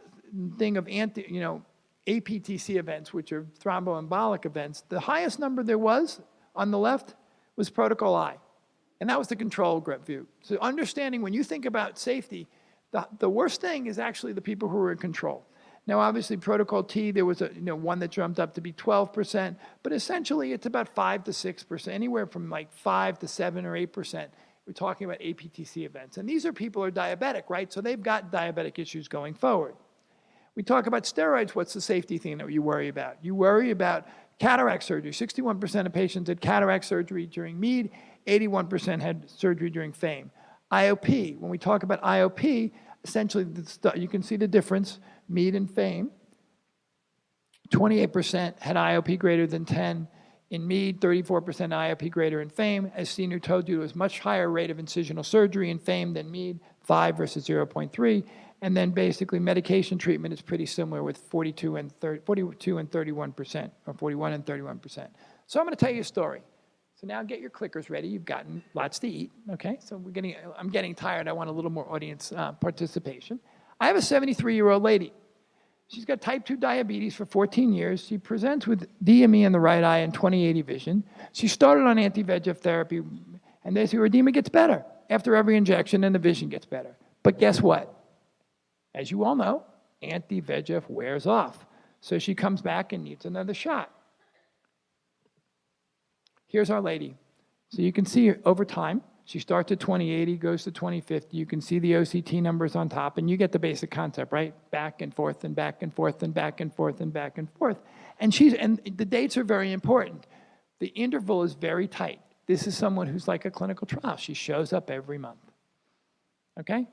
thing of APTC events, which are thromboembolic events, the highest number there was on the left was protocol I, and that was the control group view. So understanding when you think about safety, the worst thing is actually the people who are in control. Now, obviously, protocol T, there was one that jumped up to be 12%, but essentially it's about 5 to 6%, anywhere from like 5 to 7 or 8%. We're talking about APTC events. And these are people who are diabetic, right? So they've got diabetic issues going forward. We talk about steroids. What's the safety thing that you worry about? You worry about cataract surgery. 61% of patients had cataract surgery during MEAD. 81% had surgery during FAME. IOP, when we talk about IOP, essentially you can see the difference, MEAD and FAME. 28% had IOP greater than 10 in MEAD, 34% IOP greater in FAME. As Sinu told you, there was much higher rate of incisional surgery in FAME than MEAD, 5 versus 0.3. And then basically medication treatment is pretty similar with 42 and 31%, or 41 and 31%. So I'm going to tell you a story. So now get your clickers ready. You've gotten lots to eat, okay? So I'm getting tired. I want a little more audience participation. I have a 73-year-old lady. She's got type 2 diabetes for 14 years. She presents with DME in the right eye and 20/80 vision. She started on anti-VEGF therapy, and they say her edema gets better after every injection and the vision gets better. But guess what? As you all know, anti-VEGF wears off. So she comes back and needs another shot. Here's our lady. So you can see over time, she starts at 20/80, goes to 20/50. You can see the OCT numbers on top, and you get the basic concept, right? Back and forth and back and forth and back and forth and back and forth. And the dates are very important. The interval is very tight. This is someone who's like a clinical trial. She shows up every month. Okay?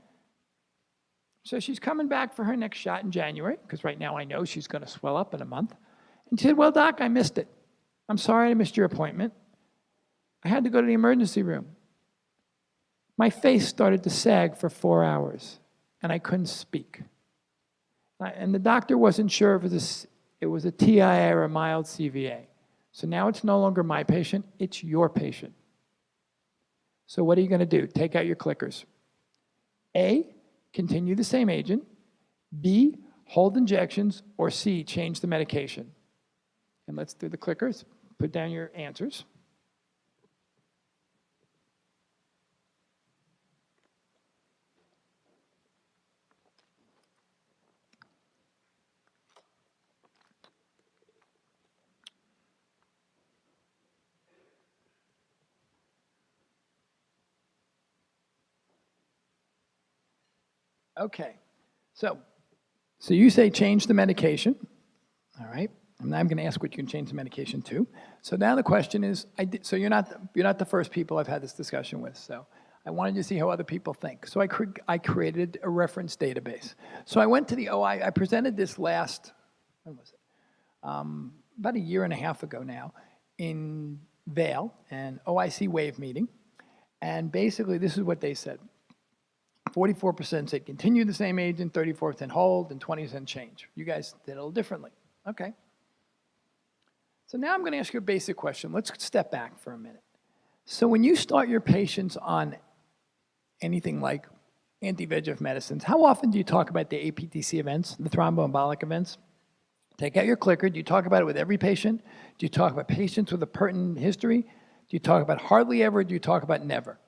So she's coming back for her next shot in January, because right now I know she's going to swell up in a month. And she said, well, doc, I missed it. I'm sorry I missed your appointment. I had to go to the emergency room. My face started to sag for 4 hours, and I couldn't speak. And the doctor wasn't sure if it was a TIA or a mild CVA. So now it's no longer my patient, it's your patient. So what are you going to do? Take out your clickers. A, continue the same agent. B, hold injections. Or C, change the medication. And let's do the clickers. Put down your answers. Okay, so you say change the medication, all right? And now I'm going to ask what you can change the medication to. So now the question is, so you're not the first people I've had this discussion with. So I wanted to see how other people think. So I created a reference database. So I went to the OI. I presented this when was it? About a year and a half ago now, in Vail, an OIC wave meeting. And basically, this is what they said. 44% said continue the same agent, 34% hold, and 20% change. You guys did a little differently. Okay. So now I'm going to ask you a basic question. Let's step back for a minute. So when you start your patients on anything like anti-VEGF medicines, how often do you talk about the APTC events, the thromboembolic events? Take out your clicker. Do you talk about it with every patient? Do you talk about patients with a pertinent history? Do you talk about hardly ever? Do you talk about never?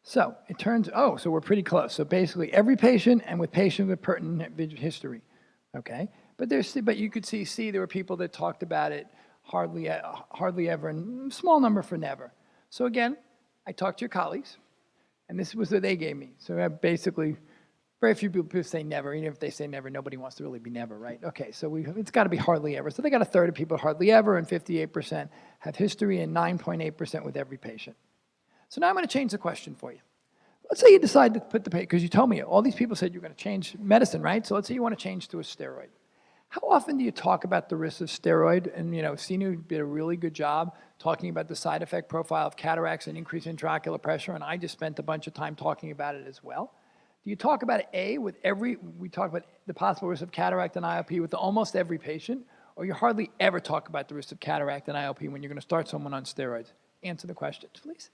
So it turns, so we're pretty close. So basically every patient and with patients with pertinent history, okay? But you could see there were people that talked about it hardly ever, and small number for never. So again, I talked to your colleagues, and this was what they gave me. So I have basically, very few people say never. Even if they say never, nobody wants to really be never, right? Okay, so it's got to be hardly ever. So they got a third of people hardly ever, and 58% have history, and 9.8% with every patient. So now I'm going to change the question for you. Let's say you decide to put the patient, because you told me all these people said you're going to change medicine, right? So let's say you want to change to a steroid. How often do you talk about the risks of steroid? And Sinu did a really good job talking about the side effect profile of cataracts and increased intraocular pressure, and I just spent a bunch of time talking about it as well. Do you talk about it, we talk about the possible risk of cataract and IOP with almost every patient, or you hardly ever talk about the risk of cataract and IOP when you're going to start someone on steroids? Answer the question, please.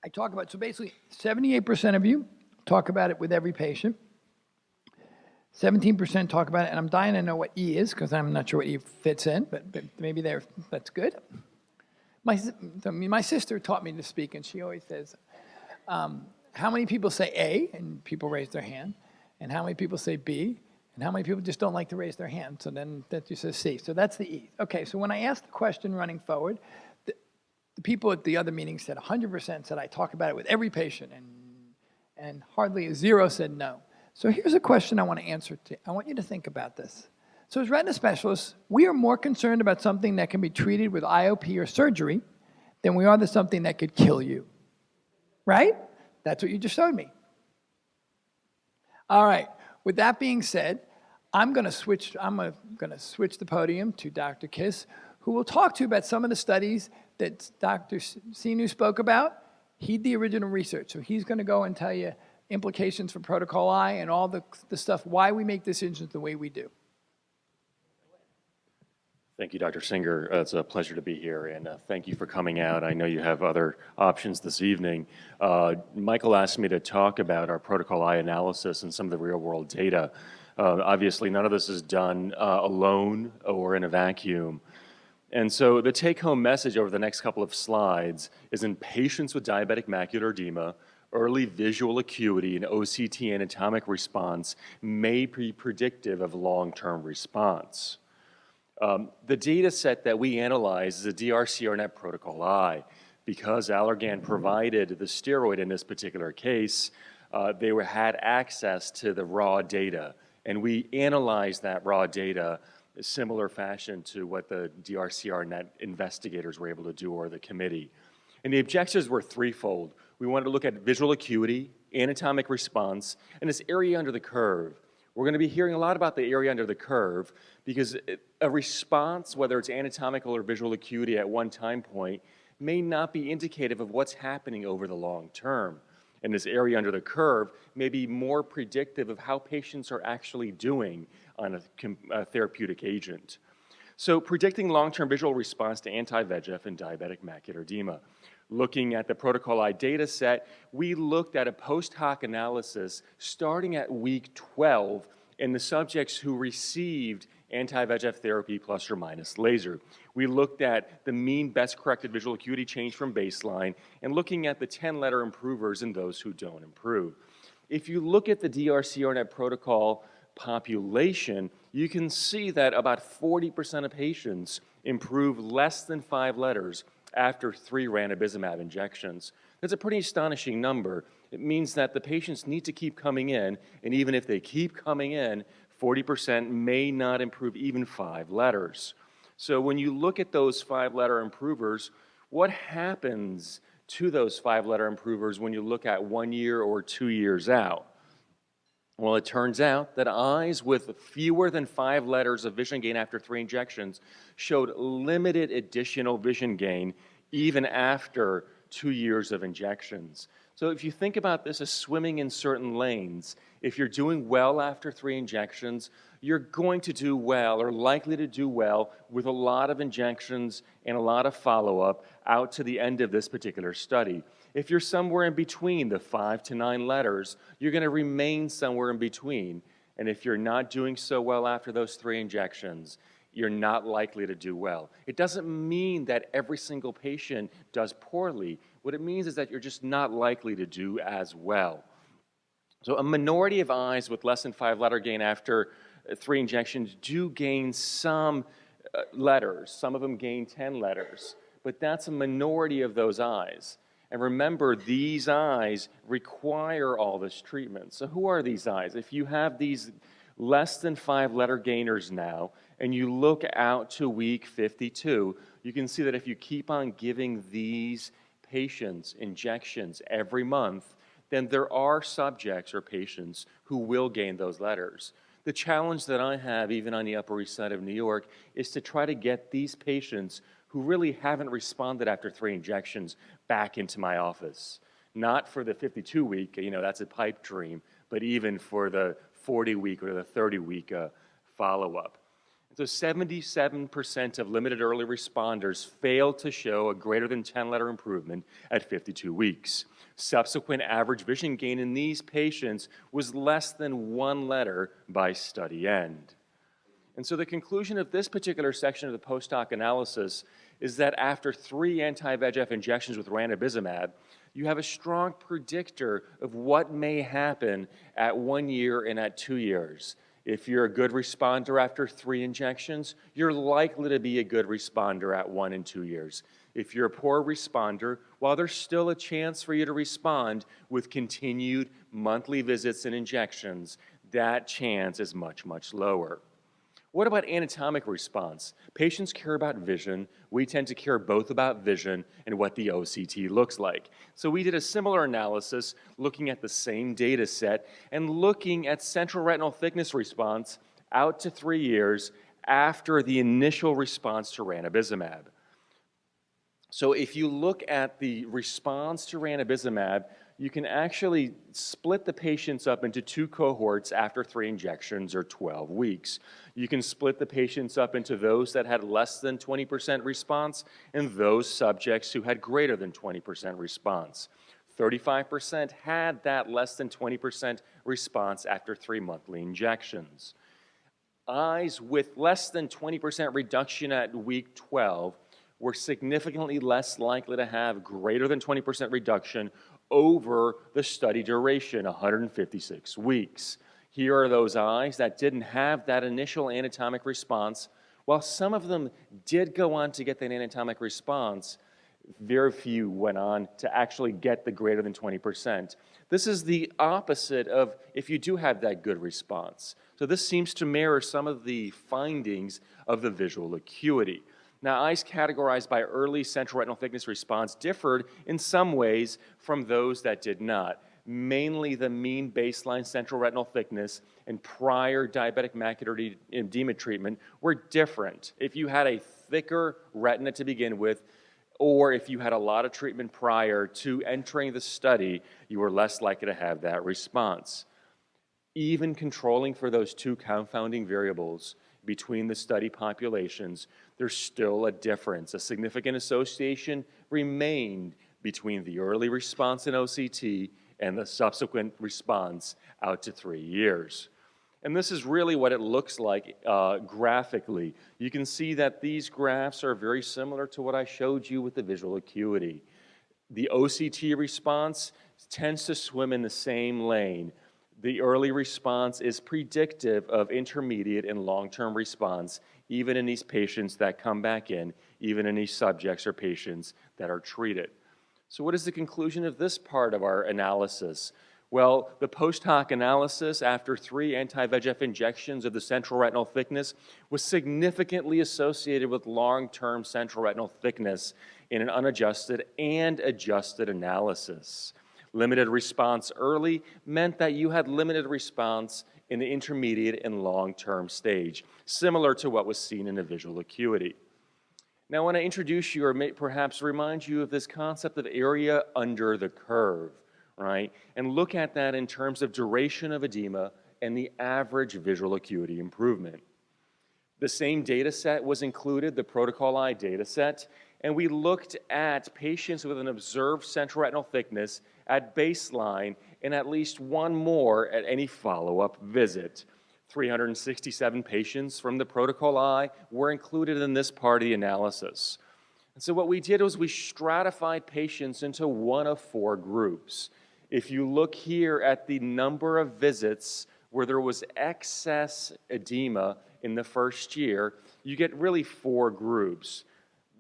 I talk about, so basically 78% of you talk about it with every patient. 17% talk about it, and I'm dying to know what E is, because I'm not sure what E fits in, but maybe that's good. My sister taught me to speak, and she always says, how many people say A, and people raise their hand, and how many people say B, and how many people just don't like to raise their hand, so then that just says C. So that's the E. Okay, so when I asked the question running forward, the people at the other meeting said 100% said I talk about it with every patient, and hardly 0 said no. So here's a question I want to answer. I want you to think about this. So as retina specialists, we are more concerned about something that can be treated with IOP or surgery than we are with something that could kill you. Right? That's what you just showed me. All right. With that being said, I'm going to switch the podium to Dr. Kiss, who will talk to you about some of the studies that Dr. Sinu spoke about. He did the original research, so he's going to go and tell you implications for Protocol I and all the stuff, why we make decisions the way we do. Thank you, Dr. Singer. It's a pleasure to be here, and thank you for coming out. I know you have other options this evening. Michael asked me to talk about our Protocol I analysis and some of the real-world data. Obviously, none of this is done alone or in a vacuum. And so the take-home message over the next couple of slides is in patients with diabetic macular edema, early visual acuity and OCT anatomic response may be predictive of long-term response. The data set that we analyze is a DRCRNet Protocol I. Because Allergan provided the steroid in this particular case, they had access to the raw data. And we analyzed that raw data in a similar fashion to what the DRCRNet investigators were able to do, or the committee. And the objectives were threefold. We wanted to look at visual acuity, anatomic response, and this area under the curve. We're going to be hearing a lot about the area under the curve because a response, whether it's anatomical or visual acuity at one time point, may not be indicative of what's happening over the long term. And this area under the curve may be more predictive of how patients are actually doing on a therapeutic agent. So predicting long-term visual response to anti-VEGF and diabetic macular edema. Looking at the Protocol I data set, we looked at a post hoc analysis starting at week 12 in the subjects who received anti-VEGF therapy plus or minus laser. We looked at the mean best corrected visual acuity change from baseline and looking at the 10-letter improvers in those who don't improve. If you look at the DRCRNet protocol population, you can see that about 40% of patients improve less than 5 letters after 3 ranibizumab injections. That's a pretty astonishing number. It means that the patients need to keep coming in, and even if they keep coming in, 40% may not improve even 5 letters. So when you look at those 5-letter improvers, what happens to those 5-letter improvers when you look at 1 year or 2 years out? Well, it turns out that eyes with fewer than 5 letters of vision gain after 3 injections showed limited additional vision gain even after 2 years of injections. So if you think about this as swimming in certain lanes, if you're doing well after 3 injections, you're going to do well or likely to do well with a lot of injections and a lot of follow-up out to the end of this particular study. If you're somewhere in between the 5 to 9 letters, you're going to remain somewhere in between. And if you're not doing so well after those 3 injections, you're not likely to do well. It doesn't mean that every single patient does poorly. What it means is that you're just not likely to do as well. So a minority of eyes with less than 5-letter gain after 3 injections do gain some letters. Some of them gain 10 letters. But that's a minority of those eyes. And remember, these eyes require all this treatment. So who are these eyes? If you have these less than 5-letter gainers now, and you look out to week 52, you can see that if you keep on giving these patients injections every month, then there are subjects or patients who will gain those letters. The challenge that I have, even on the Upper East Side of New York, is to try to get these patients who really haven't responded after 3 injections back into my office. Not for the 52-week, that's a pipe dream, but even for the 40-week or the 30-week follow-up. So 77% of limited early responders failed to show a greater than 10-letter improvement at 52 weeks. Subsequent average vision gain in these patients was less than 1 letter by study end. And so the conclusion of this particular section of the post-hoc analysis is that after 3 anti-VEGF injections with ranibizumab, you have a strong predictor of what may happen at 1 year and at 2 years. If you're a good responder after 3 injections, you're likely to be a good responder at 1 and 2 years. If you're a poor responder, while there's still a chance for you to respond with continued monthly visits and injections, that chance is much, much lower. What about anatomic response? Patients care about vision. We tend to care both about vision and what the OCT looks like. So we did a similar analysis looking at the same data set and looking at central retinal thickness response out to 3 years after the initial response to ranibizumab. So if you look at the response to ranibizumab, you can actually split the patients up into 2 cohorts after 3 injections or 12 weeks. You can split the patients up into those that had less than 20% response and those subjects who had greater than 20% response. 35% had that less than 20% response after 3 monthly injections. Eyes with less than 20% reduction at week 12 were significantly less likely to have greater than 20% reduction over the study duration, 156 weeks. Here are those eyes that didn't have that initial anatomic response. While some of them did go on to get that anatomic response, very few went on to actually get the greater than 20%. This is the opposite of if you do have that good response. So this seems to mirror some of the findings of the visual acuity. Now, eyes categorized by early central retinal thickness response differed in some ways from those that did not. Mainly the mean baseline central retinal thickness and prior diabetic macular edema treatment were different. If you had a thicker retina to begin with, or if you had a lot of treatment prior to entering the study, you were less likely to have that response. Even controlling for those 2 confounding variables between the study populations, there's still a difference. A significant association remained between the early response in OCT and the subsequent response out to 3 years. And this is really what it looks like graphically. You can see that these graphs are very similar to what I showed you with the visual acuity. The OCT response tends to swim in the same lane. The early response is predictive of intermediate and long-term response, even in these patients that come back in, even in these subjects or patients that are treated. So what is the conclusion of this part of our analysis? Well, the post-hoc analysis after 3 anti-VEGF injections of the central retinal thickness was significantly associated with long-term central retinal thickness in an unadjusted and adjusted analysis. Limited response early meant that you had limited response in the intermediate and long-term stage, similar to what was seen in the visual acuity. Now, I want to introduce you or perhaps remind you of this concept of area under the curve, right? And look at that in terms of duration of edema and the average visual acuity improvement. The same data set was included, the Protocol Eye data set, and we looked at patients with an observed central retinal thickness at baseline and at least 1 more at any follow-up visit. 367 patients from the Protocol Eye were included in this part of the analysis. And so what we did was we stratified patients into 1 of 4 groups. If you look here at the number of visits where there was excess edema in the first year, you get really 4 groups.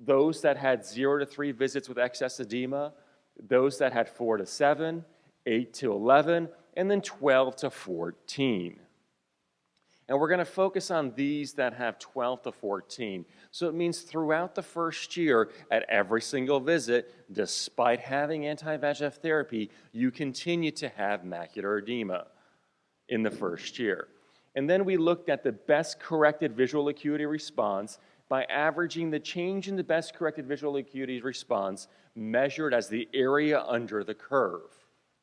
Those that had 0 to 3 visits with excess edema, those that had 4 to 7, 8 to 11, and then 12 to 14. And we're going to focus on these that have 12 to 14. So it means throughout the first year, at every single visit, despite having anti-VEGF therapy, you continue to have macular edema in the first year. And then we looked at the best corrected visual acuity response by averaging the change in the best corrected visual acuity response measured as the area under the curve,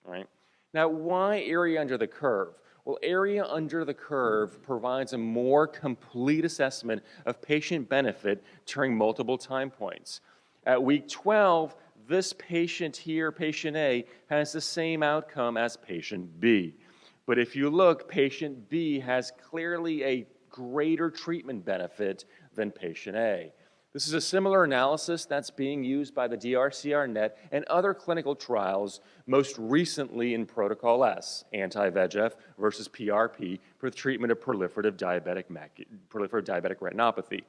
right? Now, why area under the curve? Well, area under the curve provides a more complete assessment of patient benefit during multiple time points. At week 12, this patient here, patient A, has the same outcome as patient B. But if you look, patient B has clearly a greater treatment benefit than patient A. This is a similar analysis that's being used by the DRCR-NET and other clinical trials, most recently in Protocol S, anti-VEGF versus PRP for the treatment of proliferative diabetic retinopathy.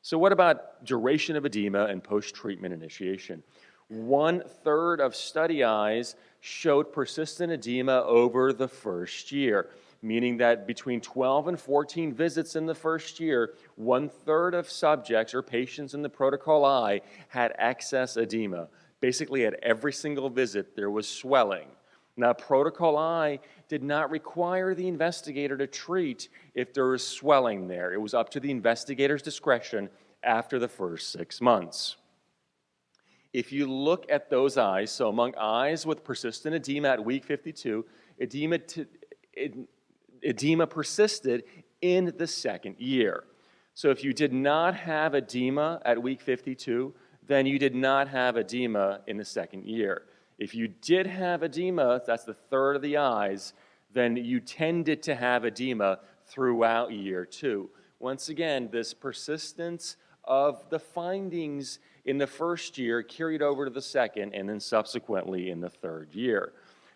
So what about duration of edema and post-treatment initiation? 1/3 of study eyes showed persistent edema over the first year. meaning that between 12 and 14 visits in the first year, 1/3 of subjects or patients in the protocol I had excess edema. Basically, at every single visit, there was swelling. Now, protocol I did not require the investigator to treat if there was swelling there. It was up to the investigator's discretion after the first 6 months. If you look at those eyes, so among eyes with persistent edema at week 52, edema persisted in the second year. So if you did not have edema at week 52, then you did not have edema in the second year. If you did have edema, that's the third of the eyes, then you tended to have edema throughout year 2. Once again, this persistence of the findings in the first year carried over to the second and then subsequently in the third year.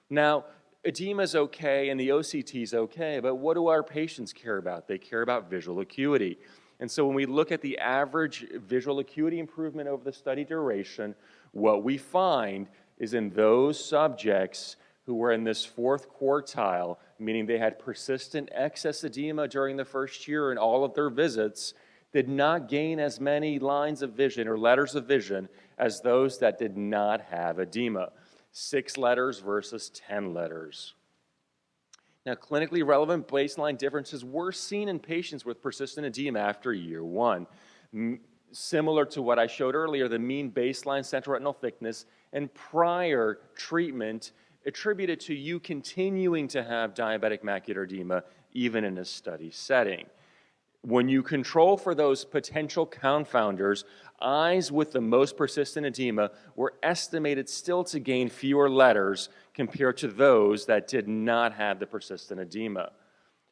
Now, edema is okay and the OCT is okay, but what do our patients care about? They care about visual acuity. And so when we look at the average visual acuity improvement over the study duration, what we find is in those subjects who were in this fourth quartile, meaning they had persistent excess edema during the first year in all of their visits, did not gain as many lines of vision or letters of vision as those that did not have edema. 6 letters versus 10 letters. Now, clinically relevant baseline differences were seen in patients with persistent edema after year 1. Similar to what I showed earlier, the mean baseline central retinal thickness and prior treatment attributed to you continuing to have diabetic macular edema even in a study setting. When you control for those potential confounders, eyes with the most persistent edema were estimated still to gain fewer letters compared to those that did not have the persistent edema.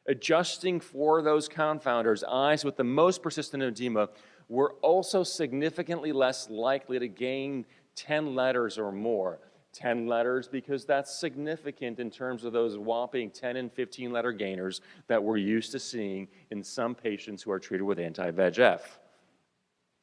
Adjusting for those confounders, eyes with the most persistent edema were also significantly less likely to gain 10 letters or more. 10 letters because that's significant in terms of those whopping 10 and 15 letter gainers that we're used to seeing in some patients who are treated with anti-VEGF.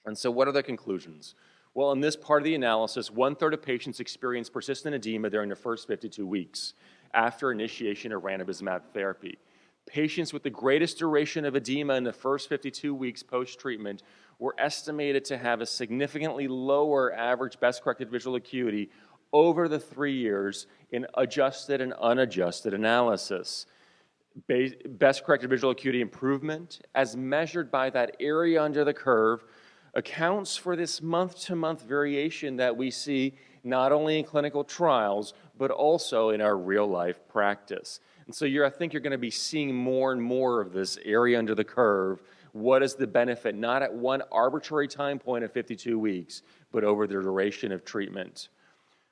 And so what are the conclusions? Well, in this part of the analysis, 1/3 of patients experienced persistent edema during the first 52 weeks after initiation of ranibizumab therapy. Patients with the greatest duration of edema in the first 52 weeks post-treatment were estimated to have a significantly lower average best-corrected visual acuity over the 3 years in adjusted and unadjusted analysis. Best-corrected visual acuity improvement, as measured by that area under the curve, accounts for this month-to-month variation that we see not only in clinical trials, but also in our real-life practice. And so I think you're going to be seeing more and more of this area under the curve. What is the benefit, not at one arbitrary time point of 52 weeks, but over the duration of treatment?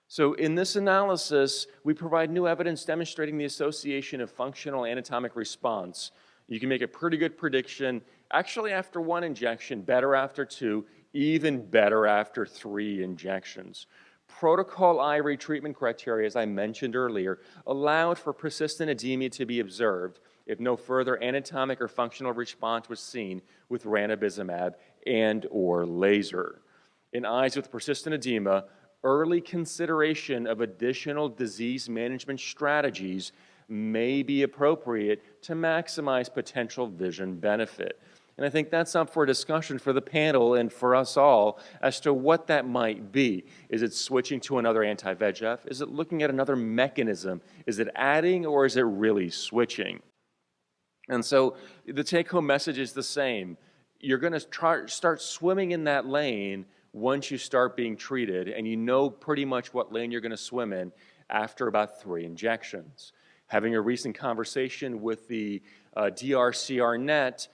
So in this analysis, we provide new evidence demonstrating the association of functional anatomic response. You can make a pretty good prediction, actually after 1 injection, better after 2, even better after 3 injections. Protocol I retreatment criteria, as I mentioned earlier, allowed for persistent edema to be observed if no further anatomic or functional response was seen with ranibizumab and or laser. In eyes with persistent edema, early consideration of additional disease management strategies may be appropriate to maximize potential vision benefit. And I think that's up for discussion for the panel and for us all as to what that might be. Is it switching to another anti-VEGF? Is it looking at another mechanism? Is it adding or is it really switching? And so the take-home message is the same. You're going to start swimming in that lane once you start being treated, and you know pretty much what lane you're going to swim in after about 3 injections. Having a recent conversation with the DRCR net,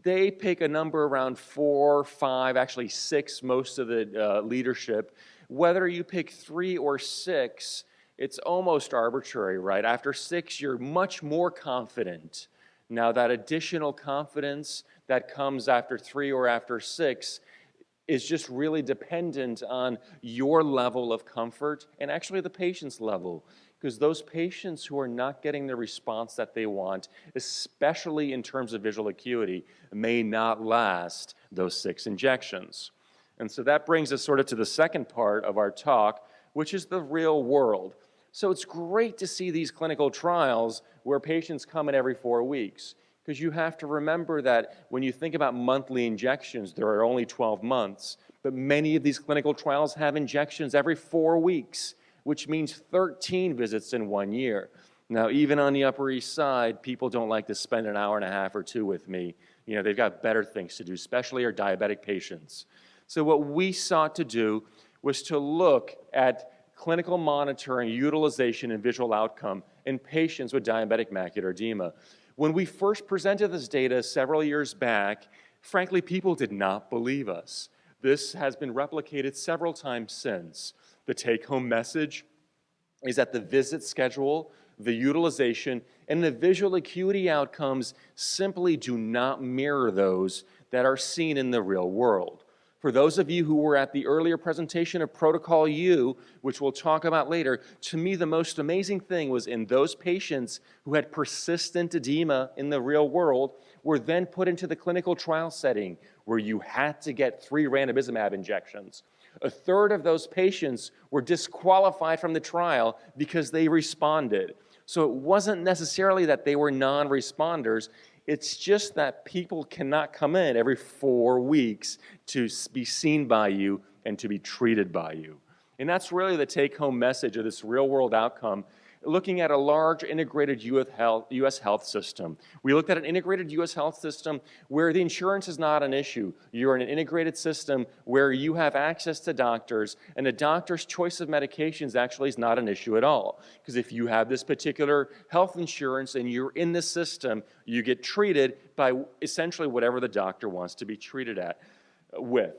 they pick a number around 4, 5, actually 6, most of the leadership. Whether you pick 3 or 6, it's almost arbitrary, right? After 6, you're much more confident. Now, that additional confidence that comes after 3 or after 6 is just really dependent on your level of comfort and actually the patient's level. Because those patients who are not getting the response that they want, especially in terms of visual acuity, may not last those 6 injections. And so that brings us sort of to the second part of our talk, which is the real world. So it's great to see these clinical trials where patients come in every 4 weeks, because you have to remember that when you think about monthly injections, there are only 12 months, but many of these clinical trials have injections every 4 weeks, which means 13 visits in 1 year. Now, even on the Upper East Side, people don't like to spend an hour and a half or two with me. You know, they've got better things to do, especially our diabetic patients. So what we sought to do was to look at clinical monitoring, utilization, and visual outcome in patients with diabetic macular edema. When we first presented this data several years back, frankly, people did not believe us. This has been replicated several times since. The take-home message is that the visit schedule, the utilization, and the visual acuity outcomes simply do not mirror those that are seen in the real world. For those of you who were at the earlier presentation of Protocol U, which we'll talk about later, to me the most amazing thing was in those patients who had persistent edema in the real world were then put into the clinical trial setting where you had to get 3 ranibizumab injections. A third of those patients were disqualified from the trial because they responded. So it wasn't necessarily that they were non-responders. It's just that people cannot come in every 4 weeks to be seen by you and to be treated by you. And that's really the take-home message of this real-world outcome, looking at a large integrated U.S. health system. We looked at an integrated U.S. health system where the insurance is not an issue. You're in an integrated system where you have access to doctors, and the doctor's choice of medications actually is not an issue at all. Because if you have this particular health insurance and you're in this system, you get treated by essentially whatever the doctor wants to be treated with.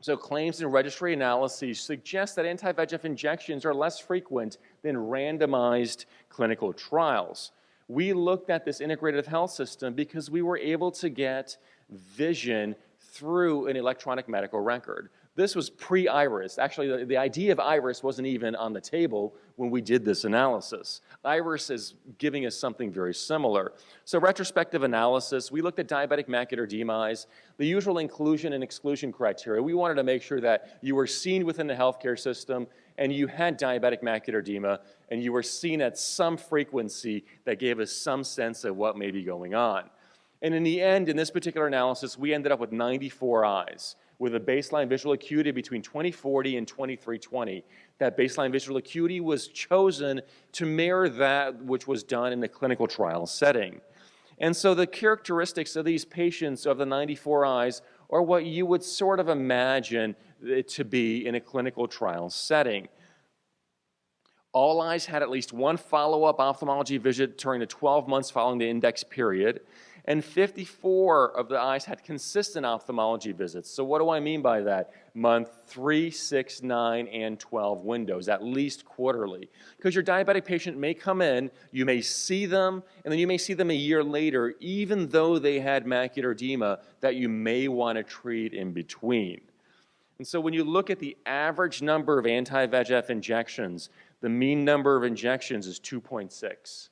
So claims and registry analyses suggest that anti-VEGF injections are less frequent than randomized clinical trials. We looked at this integrated health system because we were able to get vision through an electronic medical record. This was pre-IRIS. Actually, the idea of IRIS wasn't even on the table when we did this analysis. IRIS is giving us something very similar. So retrospective analysis, we looked at diabetic macular edema eyes, the usual inclusion and exclusion criteria. We wanted to make sure that you were seen within the healthcare system and you had diabetic macular edema and you were seen at some frequency that gave us some sense of what may be going on. And in the end, in this particular analysis, we ended up with 94 eyes with a baseline visual acuity between 2040 and 2320. That baseline visual acuity was chosen to mirror that which was done in the clinical trial setting. And so the characteristics of these patients, of the 94 eyes, are what you would sort of imagine it to be in a clinical trial setting. All eyes had at least one follow-up ophthalmology visit during the 12 months following the index period, and 54 of the eyes had consistent ophthalmology visits. So what do I mean by that? Month 3, 6, 9, and 12 windows, at least quarterly. Because your diabetic patient may come in, you may see them, and then you may see them a year later, even though they had macular edema that you may want to treat in between. And so when you look at the average number of anti-VEGF injections, the mean number of injections is 2.6,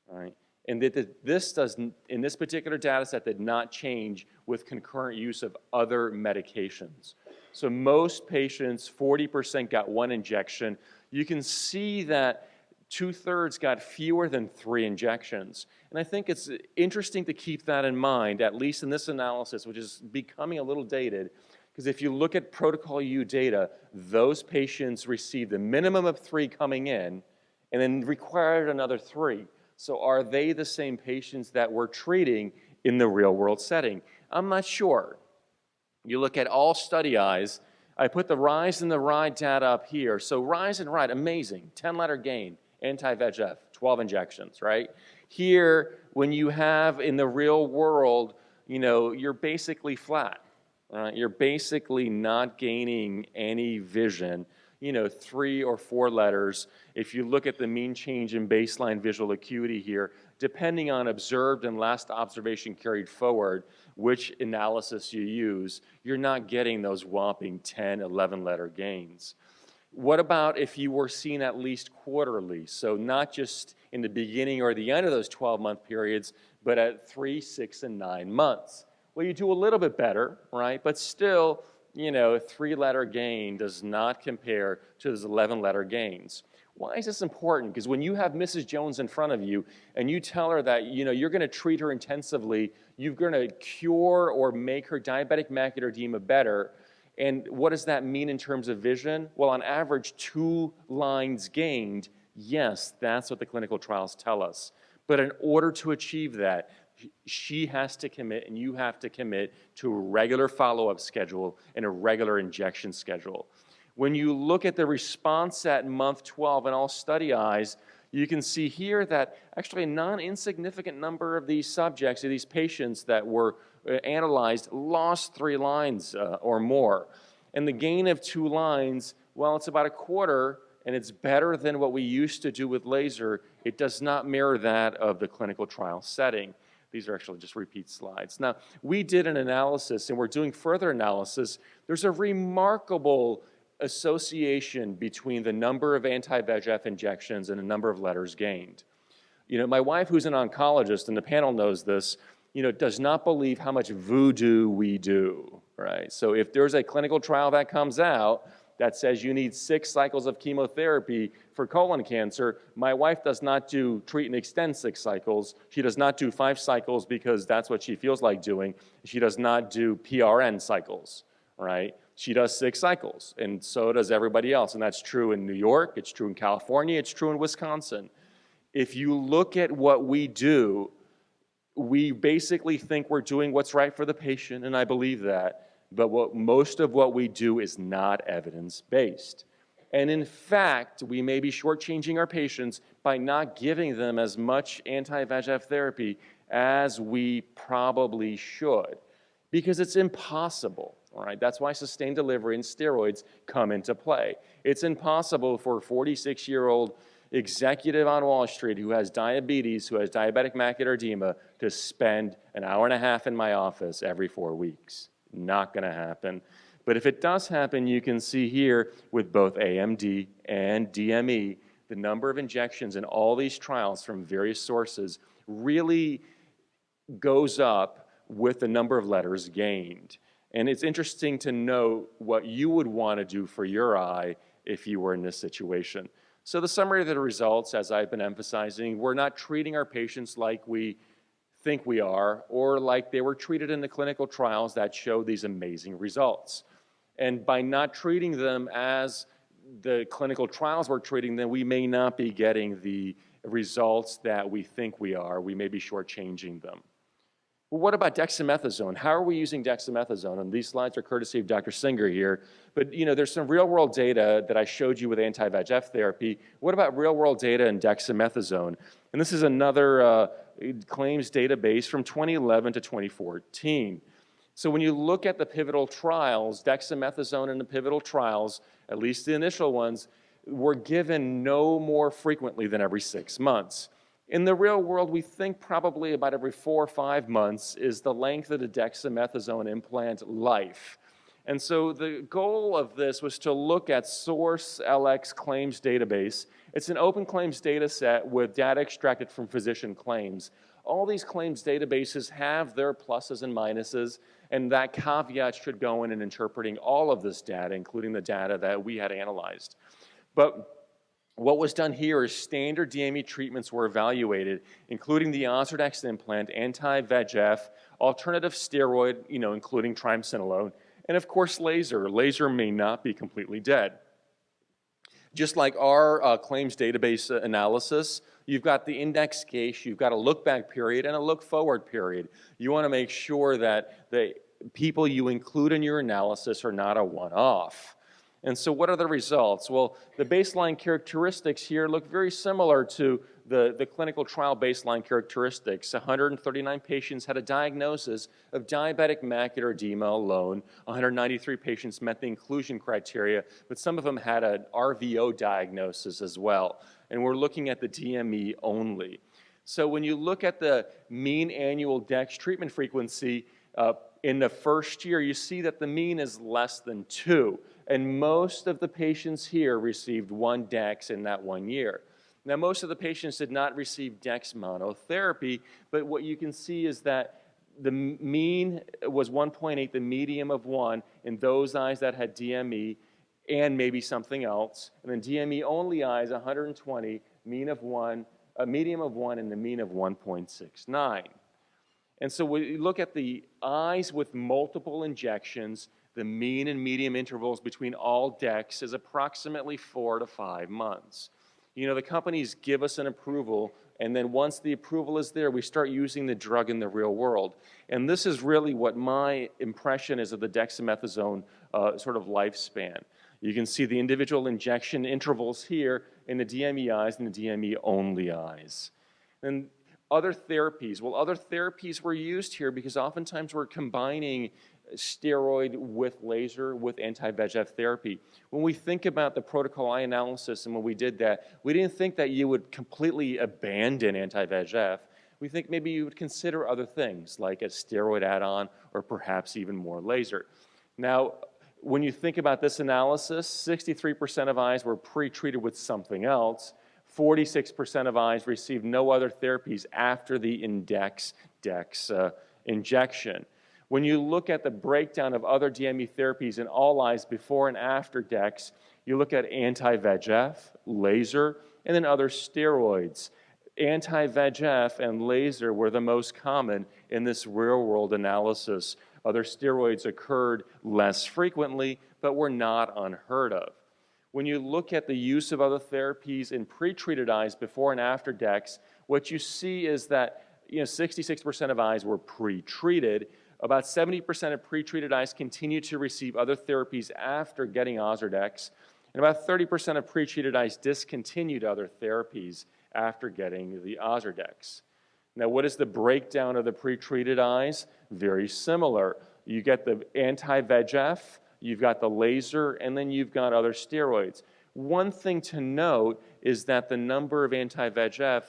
right? And this doesn't, in this particular data set, did not change with concurrent use of other medications. So most patients, 40% got 1 injection. You can see that 2/3 got fewer than 3 injections. And I think it's interesting to keep that in mind, at least in this analysis, which is becoming a little dated, because if you look at Protocol U data, those patients received a minimum of 3 coming in and then required another 3. So are they the same patients that we're treating in the real world setting? I'm not sure. You look at all study eyes. I put the RISE and the RIDE data up here. So RISE and RIDE, amazing, 10-letter gain, anti-VEGF, 12 injections, right? Here, when you have in the real world, you know, you're basically flat. You're basically not gaining any vision. You know, 3 or 4 letters. If you look at the mean change in baseline visual acuity here, depending on observed and last observation carried forward, which analysis you use, you're not getting those whopping 10, 11-letter gains. What about if you were seen at least quarterly? So not just in the beginning or the end of those 12-month periods, but at 3, 6, and 9 months. Well, you do a little bit better, right? But still, three-letter gain does not compare to those 11-letter gains. Why is this important? Because when you have Mrs. Jones in front of you and you tell her that you're going to treat her intensively, you're going to cure or make her diabetic macular edema better, and what does that mean in terms of vision? Well, on average, 2 lines gained. Yes, that's what the clinical trials tell us. But in order to achieve that, she has to commit and you have to commit to a regular follow-up schedule and a regular injection schedule. When you look at the response at month 12 in all study eyes, you can see here that actually a non-insignificant number of these subjects, of these patients that were analyzed, lost 3 lines or more. And the gain of 2 lines, well, it's about a quarter, and it's better than what we used to do with laser. It does not mirror that of the clinical trial setting. These are actually just repeat slides. Now, we did an analysis, and we're doing further analysis. There's a remarkable association between the number of anti-VEGF injections and the number of letters gained. My wife, who's an oncologist, and the panel knows this, does not believe how much voodoo we do, right? So if there's a clinical trial that comes out that says you need 6 cycles of chemotherapy for colon cancer, my wife does not do treat and extend 6 cycles. She does not do 5 cycles because that's what she feels like doing. She does not do PRN cycles, right? She does 6 cycles, and so does everybody else. And that's true in New York, it's true in California, it's true in Wisconsin. If you look at what we do, we basically think we're doing what's right for the patient, and I believe that. But most of what we do is not evidence-based. And in fact, we may be shortchanging our patients by not giving them as much anti-VEGF therapy as we probably should, because it's impossible, all right? That's why sustained delivery and steroids come into play. It's impossible for a 46-year-old executive on Wall Street who has diabetes, who has diabetic macular edema, to spend an hour and a half in my office every 4 weeks. Not going to happen. But if it does happen, you can see here with both AMD and DME, the number of injections in all these trials from various sources really goes up with the number of letters gained. And it's interesting to note what you would want to do for your eye if you were in this situation. So the summary of the results, as I've been emphasizing, we're not treating our patients like we think we are, or like they were treated in the clinical trials that show these amazing results. And by not treating them as the clinical trials were treating them, we may not be getting the results that we think we are. We may be shortchanging them. Well, what about dexamethasone? How are we using dexamethasone? And these slides are courtesy of Dr. Singer here. But there's some real-world data that I showed you with anti-VEGF therapy. What about real-world data in dexamethasone? And this is another claims database from 2011 to 2014. So when you look at the pivotal trials, dexamethasone in the pivotal trials, at least the initial ones, were given no more frequently than every 6 months. In the real world, we think probably about every 4 or 5 months is the length of the dexamethasone implant life. And so the goal of this was to look at Source LX claims database. It's an open claims data set with data extracted from physician claims. All these claims databases have their pluses and minuses, and that caveat should go in interpreting all of this data, including the data that we had analyzed. But what was done here is standard DME treatments were evaluated, including the Ozurdex implant, anti-VEGF, alternative steroid, including triamcinolone, and of course laser. Laser may not be completely dead. Just like our claims database analysis, you've got the index case, you've got a look back period and a look forward period. You want to make sure that the people you include in your analysis are not a one-off. And so what are the results? Well, the baseline characteristics here look very similar to the clinical trial baseline characteristics. 139 patients had a diagnosis of diabetic macular edema alone. 193 patients met the inclusion criteria, but some of them had an RVO diagnosis as well. And we're looking at the DME only. So when you look at the mean annual DEX treatment frequency in the first year, you see that the mean is less than 2. And most of the patients here received 1 DEX in that 1 year. Now, most of the patients did not receive DEX monotherapy, but what you can see is that the mean was 1.8, the medium of 1 in those eyes that had DME and maybe something else. And then DME only eyes, 120, mean of 1, a medium of 1, and the mean of 1.69. And so when you look at the eyes with multiple injections, the mean and medium intervals between all DECs is approximately 4 to 5 months. You know, the companies give us an approval, and then once the approval is there, we start using the drug in the real world. And this is really what my impression is of the dexamethasone sort of lifespan. You can see the individual injection intervals here in the DME eyes and the DME only eyes. And other therapies, well, other therapies were used here because oftentimes we're combining steroid with laser with anti-VEGF therapy. When we think about the protocol I analysis and when we did that, we didn't think that you would completely abandon anti-VEGF. We think maybe you would consider other things like a steroid add-on or perhaps even more laser. Now, when you think about this analysis, 63% of eyes were pre-treated with something else. 46% of eyes received no other therapies after the index DEX injection. When you look at the breakdown of other DME therapies in all eyes before and after DEX, you look at anti-VEGF, laser, and then other steroids. Anti-VEGF and laser were the most common in this real-world analysis. Other steroids occurred less frequently, but were not unheard of. When you look at the use of other therapies in pre-treated eyes before and after DEX, what you see is that 66% of eyes were pre-treated. About 70% of pre-treated eyes continue to receive other therapies after getting Ozurdex, and about 30% of pre-treated eyes discontinued other therapies after getting the Ozurdex. Now, what is the breakdown of the pre-treated eyes? Very similar. You get the anti-VEGF, you've got the laser, and then you've got other steroids. One thing to note is that the number of anti-VEGF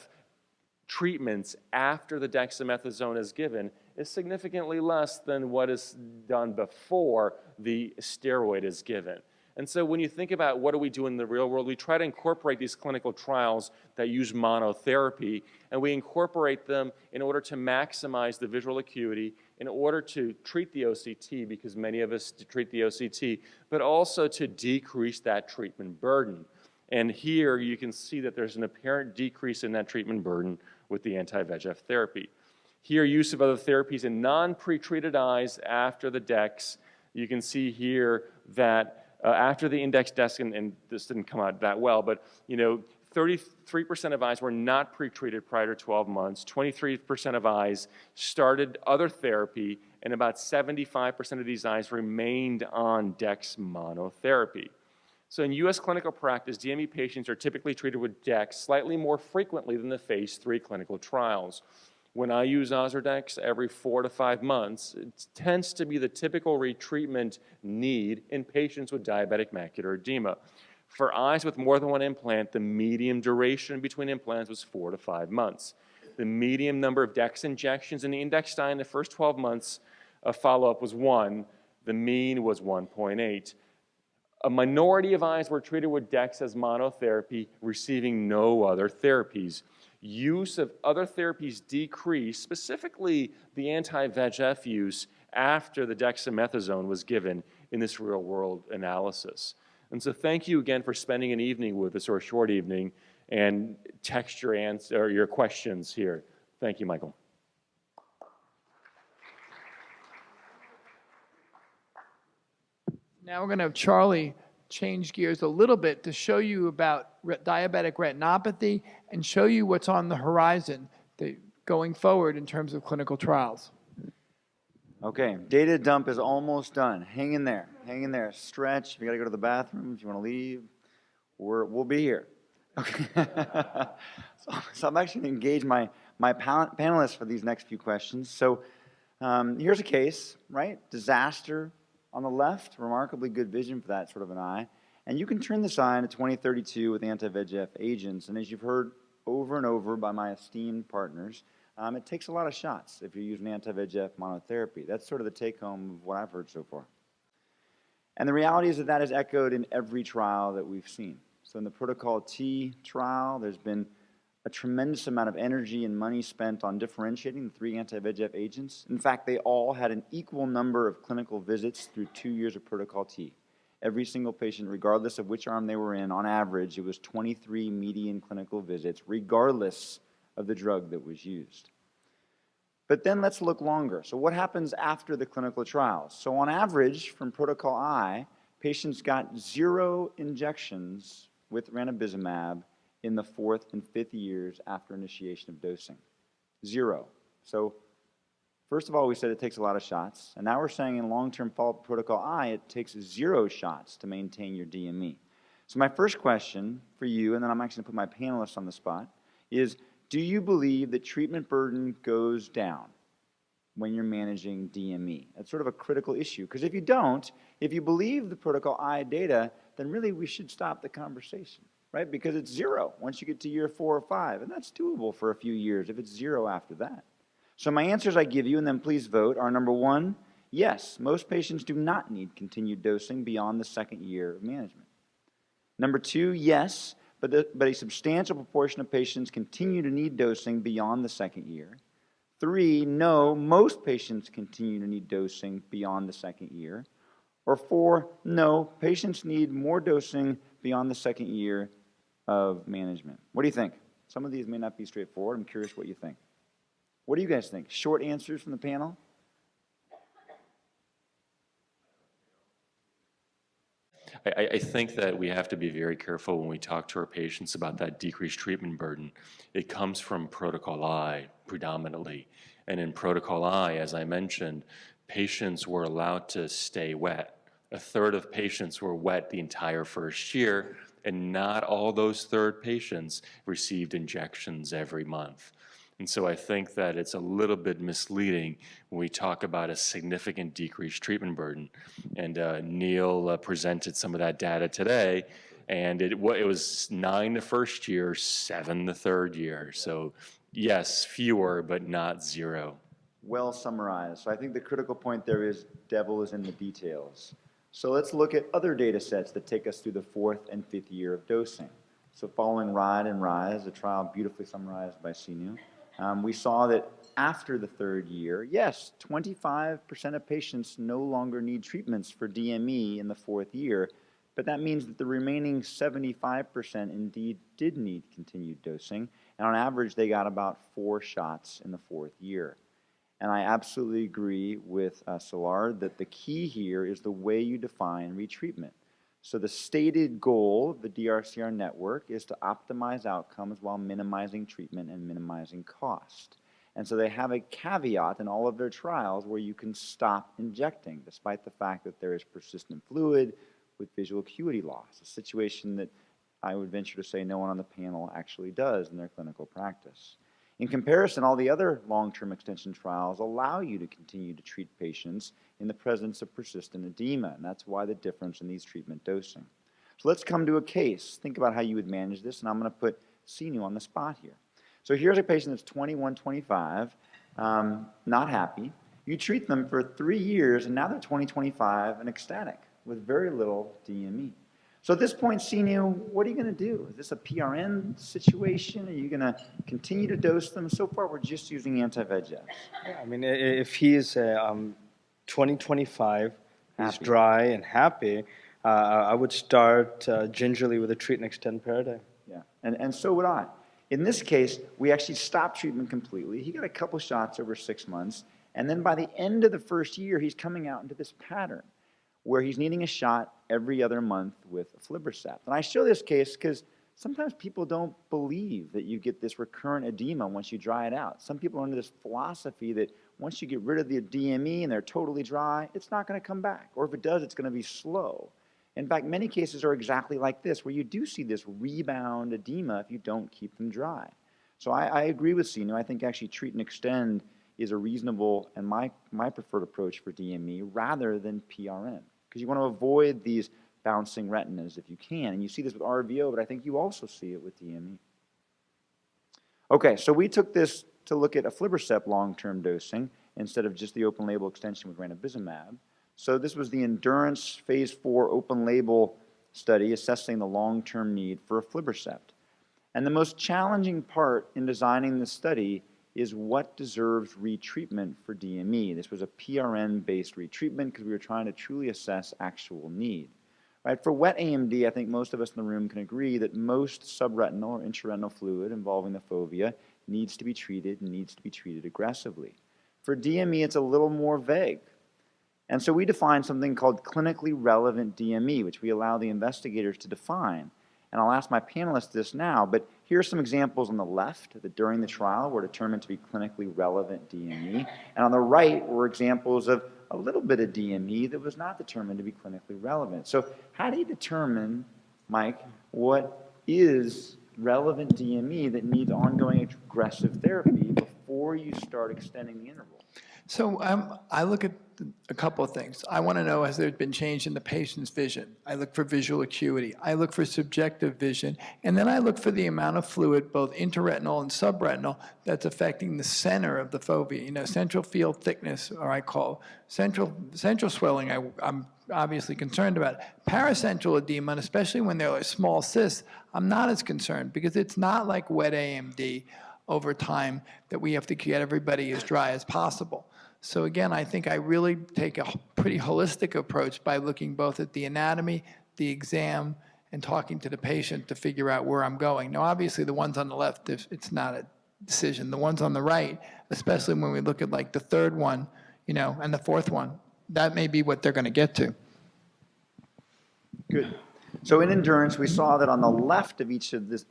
treatments after the dexamethasone is given is significantly less than what is done before the steroid is given. And so when you think about what do we do in the real world, we try to incorporate these clinical trials that use monotherapy, and we incorporate them in order to maximize the visual acuity, in order to treat the OCT, because many of us treat the OCT, but also to decrease that treatment burden. And here you can see that there's an apparent decrease in that treatment burden with the anti-VEGF therapy. Here, use of other therapies in non-pretreated eyes after the DEX. You can see here that after the index DEX, and this didn't come out that well, but 33% of eyes were not pretreated prior to 12 months. 23% of eyes started other therapy, and about 75% of these eyes remained on DEX monotherapy. So in U.S. clinical practice, DME patients are typically treated with DEX slightly more frequently than the phase 3 clinical trials. When I use Ozurdex every 4 to 5 months, it tends to be the typical retreatment need in patients with diabetic macular edema. For eyes with more than one implant, the median duration between implants was 4 to 5 months. The median number of DEX injections in the indexed eye in the first 12 months of follow-up was 1. The mean was 1.8. A minority of eyes were treated with DEX as monotherapy, receiving no other therapies. Use of other therapies decreased, specifically the anti-VEGF use, after the dexamethasone was given in this real-world analysis. And so thank you again for spending an evening with us, or a short evening, and text your questions here. Thank you, Michael. Now we're going to have Charlie change gears a little bit to show you about diabetic retinopathy and show you what's on the horizon going forward in terms of clinical trials. Okay, data dump is almost done. Hang in there, stretch. If you gotta go to the bathroom, if you wanna leave, we'll be here. Okay. so I'm actually gonna engage my panelists for these next few questions. So here's a case, right? Disaster on the left, remarkably good vision for that sort of an eye. And you can turn this eye into 2032 with anti-VEGF agents. And as you've heard over and over by my esteemed partners, it takes a lot of shots if you're using anti-VEGF monotherapy. That's sort of the take-home of what I've heard so far. And the reality is that is echoed in every trial that we've seen. So in the Protocol T trial, there's been a tremendous amount of energy and money spent on differentiating the 3 anti-VEGF agents. In fact, they all had an equal number of clinical visits through 2 years of Protocol T. Every single patient, regardless of which arm they were in, on average, it was 23 median clinical visits, regardless of the drug that was used. But then let's look longer. So what happens after the clinical trials? So on average, from Protocol I, patients got 0 injections with ranibizumab in the 4th and 5th years after initiation of dosing. 0. So first of all, we said it takes a lot of shots, and now we're saying in long-term follow-up Protocol I, it takes 0 shots to maintain your DME. So my first question for you, and then I'm actually going to put my panelists on the spot, is do you believe that treatment burden goes down when you're managing DME? That's sort of a critical issue, because if you don't, if you believe the Protocol I data, then really we should stop the conversation, right? Because it's 0 once you get to year 4 or 5, and that's doable for a few years if it's 0 after that. So my answers I give you, and then please vote, are number 1, yes, most patients do not need continued dosing beyond the 2nd year of management. Number 2, yes, but a substantial proportion of patients continue to need dosing beyond the 2nd year. 3, no, most patients continue to need dosing beyond the 2nd year. Or 4, no, patients need more dosing beyond the 2nd year of management. What do you think? Some of these may not be straightforward. I'm curious what you think. What do you guys think? Short answers from the panel? I think that we have to be very careful when we talk to our patients about that decreased treatment burden. It comes from Protocol I predominantly. And in Protocol I, as I mentioned, patients were allowed to stay wet. A third of patients were wet the entire first year, and not all those third patients received injections every month. And so I think that it's a little bit misleading when we talk about a significant decreased treatment burden. And Neil presented some of that data today, and it was 9 the first year, 7 the third year. So yes, fewer, but not 0. Well summarized. So I think the critical point there is devil is in the details. So let's look at other data sets that take us through the 4th and 5th year of dosing. So following RIDE and RISE, a trial beautifully summarized by Sinu, we saw that after the 3rd year, yes, 25% of patients no longer need treatments for DME in the 4th year, but that means that the remaining 75% indeed did need continued dosing, and on average they got about 4 shots in the 4th year. And I absolutely agree with Szilárd that the key here is the way you define retreatment. So the stated goal of the DRCR network is to optimize outcomes while minimizing treatment and minimizing cost. And so they have a caveat in all of their trials where you can stop injecting, despite the fact that there is persistent fluid with visual acuity loss, a situation that I would venture to say no one on the panel actually does in their clinical practice. In comparison, all the other long-term extension trials allow you to continue to treat patients in the presence of persistent edema, and that's why the difference in these treatment dosing. So let's come to a case. Think about how you would manage this, and I'm going to put Sinu on the spot here. So here's a patient that's 21, 25, not happy. You treat them for 3 years, and now they're 20, 25, and ecstatic with very little DME. So at this point, Sinu, what are you going to do? Is this a PRN situation? Are you going to continue to dose them? So far, we're just using anti-VEGF. Yeah, I mean, if he is 2025, he's Happy. dry and happy, I would start gingerly with a treat and extend paradigm. Yeah, and so would I. In this case, we actually stopped treatment completely. He got a couple shots over 6 months, and then by the end of the 1st year, he's coming out into this pattern where he's needing a shot every other month with aflibercept. And I show this case because sometimes people don't believe that you get this recurrent edema once you dry it out. Some people are under this philosophy that once you get rid of the DME and they're totally dry, it's not going to come back. Or if it does, it's going to be slow. In fact, many cases are exactly like this, where you do see this rebound edema if you don't keep them dry. So I agree with Sinu. I think actually treat and extend is a reasonable and my preferred approach for DME rather than PRN. Because you want to avoid these bouncing retinas if you can. And you see this with RVO, but I think you also see it with DME. Okay, so we took this to look at aflibercept long-term dosing instead of just the open-label extension with ranibizumab. So this was the Endurance Phase 4 open-label study assessing the long-term need for aflibercept. And the most challenging part in designing this study is what deserves retreatment for DME. This was a PRN-based retreatment because we were trying to truly assess actual need. Right? For wet AMD, I think most of us in the room can agree that most subretinal or intraretinal fluid involving the fovea needs to be treated and needs to be treated aggressively. For DME, it's a little more vague. And so we define something called clinically relevant DME, which we allow the investigators to define. And I'll ask my panelists this now, but here are some examples on the left that during the trial were determined to be clinically relevant DME. And on the right were examples of a little bit of DME that was not determined to be clinically relevant. So how do you determine, Mike, what is relevant DME that needs ongoing aggressive therapy before you start extending the interval? So I look at a couple of things. I want to know, has there been change in the patient's vision? I look for visual acuity. I look for subjective vision. And then I look for the amount of fluid, both intraretinal and subretinal, that's affecting the center of the fovea. You know, central field thickness, or I call central swelling, I'm obviously concerned about. Paracentral edema, and especially when they're like small cysts, I'm not as concerned because it's not like wet AMD over time that we have to get everybody as dry as possible. So again, I think I really take a pretty holistic approach by looking both at the anatomy, the exam, and talking to the patient to figure out where I'm going. Now, obviously, the ones on the left, it's not a decision. The ones on the right, especially when we look at like the third one, you know, and the fourth one, that may be what they're going to get to. Good. So in endurance, we saw that on the left of each of this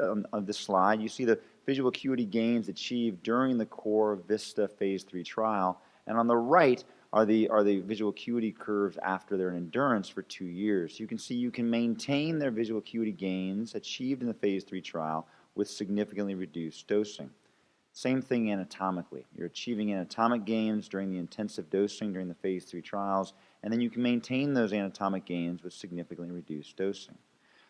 slide, you see the visual acuity gains achieved during the core VISTA phase 3 trial. And on the right are the visual acuity curves after their endurance for 2 years. You can see you can maintain their visual acuity gains achieved in the phase 3 trial with significantly reduced dosing. Same thing anatomically. You're achieving anatomic gains during the intensive dosing during the phase 3 trials, and then you can maintain those anatomic gains with significantly reduced dosing.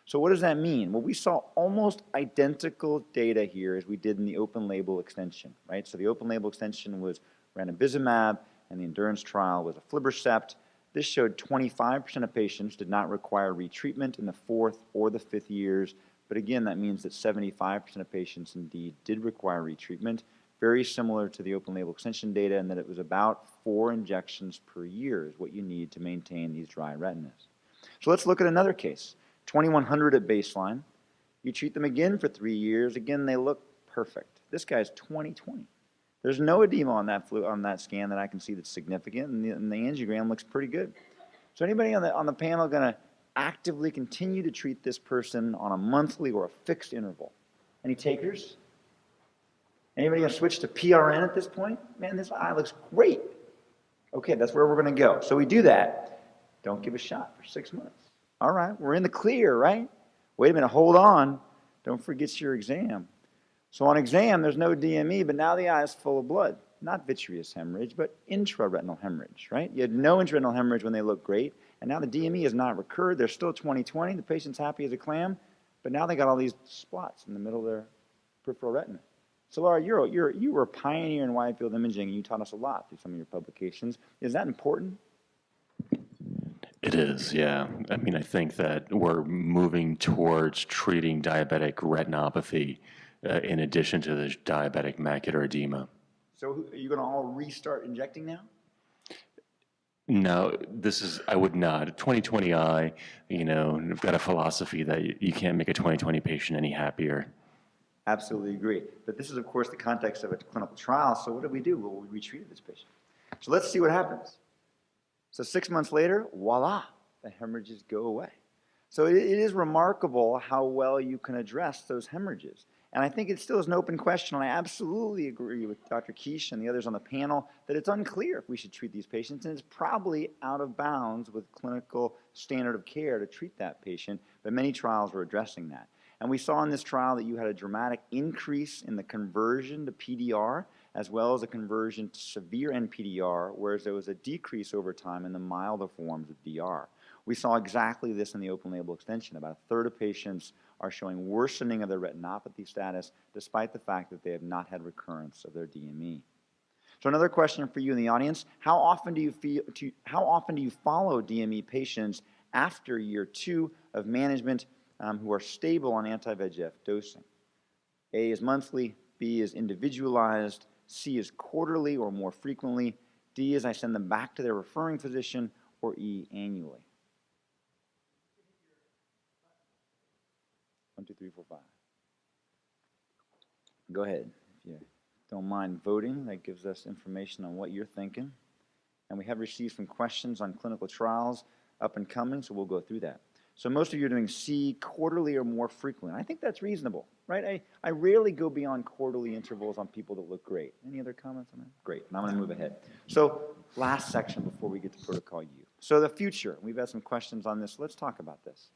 So what does that mean? Well, we saw almost identical data here as we did in the open label extension, right? So the open label extension was ranibizumab, and the endurance trial was aflibercept. This showed 25% of patients did not require retreatment in the 4th or the 5th years, but again, that means that 75% of patients indeed did require retreatment, very similar to the open label extension data in that it was about 4 injections per year is what you need to maintain these dry retinas. So let's look at another case. 2100 at baseline. You treat them again for 3 years. Again, they look perfect. This guy's 20/20. There's no edema on that scan that I can see that's significant, and the angiogram looks pretty good. So anybody on the panel going to actively continue to treat this person on a monthly or a fixed interval? Any takers? Anybody going to switch to PRN at this point? Man, this eye looks great. Okay, that's where we're going to go. So we do that. Don't give a shot for 6 months. All right, we're in the clear, right? Wait a minute, hold on. Don't forget your exam. So on exam, there's no DME, but now the eye is full of blood. Not vitreous hemorrhage, but intraretinal hemorrhage, right? You had no intraretinal hemorrhage when they looked great, and now the DME has not recurred. They're still 20/20. The patient's happy as a clam, but now they got all these spots in the middle of their peripheral retina. So Laura, you were a pioneer in wide field imaging, and you taught us a lot through some of your publications. Is that important? It is, yeah. I mean, I think that we're moving towards treating diabetic retinopathy in addition to the diabetic macular edema. So are you going to all restart injecting now? No, I would not. 20/20 eye, you know, I've got a philosophy that you can't make a 20/20 patient any happier. Absolutely agree. But this is, of course, the context of a clinical trial. So what did we do? Well, we retreated this patient. So let's see what happens. So 6 months later, voila, the hemorrhages go away. So it is remarkable how well you can address those hemorrhages. And I think it still is an open question, and I absolutely agree with Dr. Keish and the others on the panel that it's unclear if we should treat these patients, and it's probably out of bounds with clinical standard of care to treat that patient, but many trials were addressing that. And we saw in this trial that you had a dramatic increase in the conversion to PDR, as well as a conversion to severe NPDR, whereas there was a decrease over time in the milder forms of DR. We saw exactly this in the open label extension. About a third of patients are showing worsening of their retinopathy status, despite the fact that they have not had recurrence of their DME. So another question for you in the audience: how often do you follow DME patients after year 2 of management who are stable on anti-VEGF dosing? A is monthly, B is individualized, C is quarterly or more frequently, D is I send them back to their referring physician, or E, annually. 1, 2, 3, 4, 5. Go ahead. If you don't mind voting, that gives us information on what you're thinking. And we have received some questions on clinical trials up and coming, so we'll go through that. So most of you are doing C, quarterly or more frequently. I think that's reasonable, right? I rarely go beyond quarterly intervals on people that look great. Any other comments on that? Great, and I'm going to move ahead. So last section before we get to protocol U. So the future, we've had some questions on this. Let's talk about this.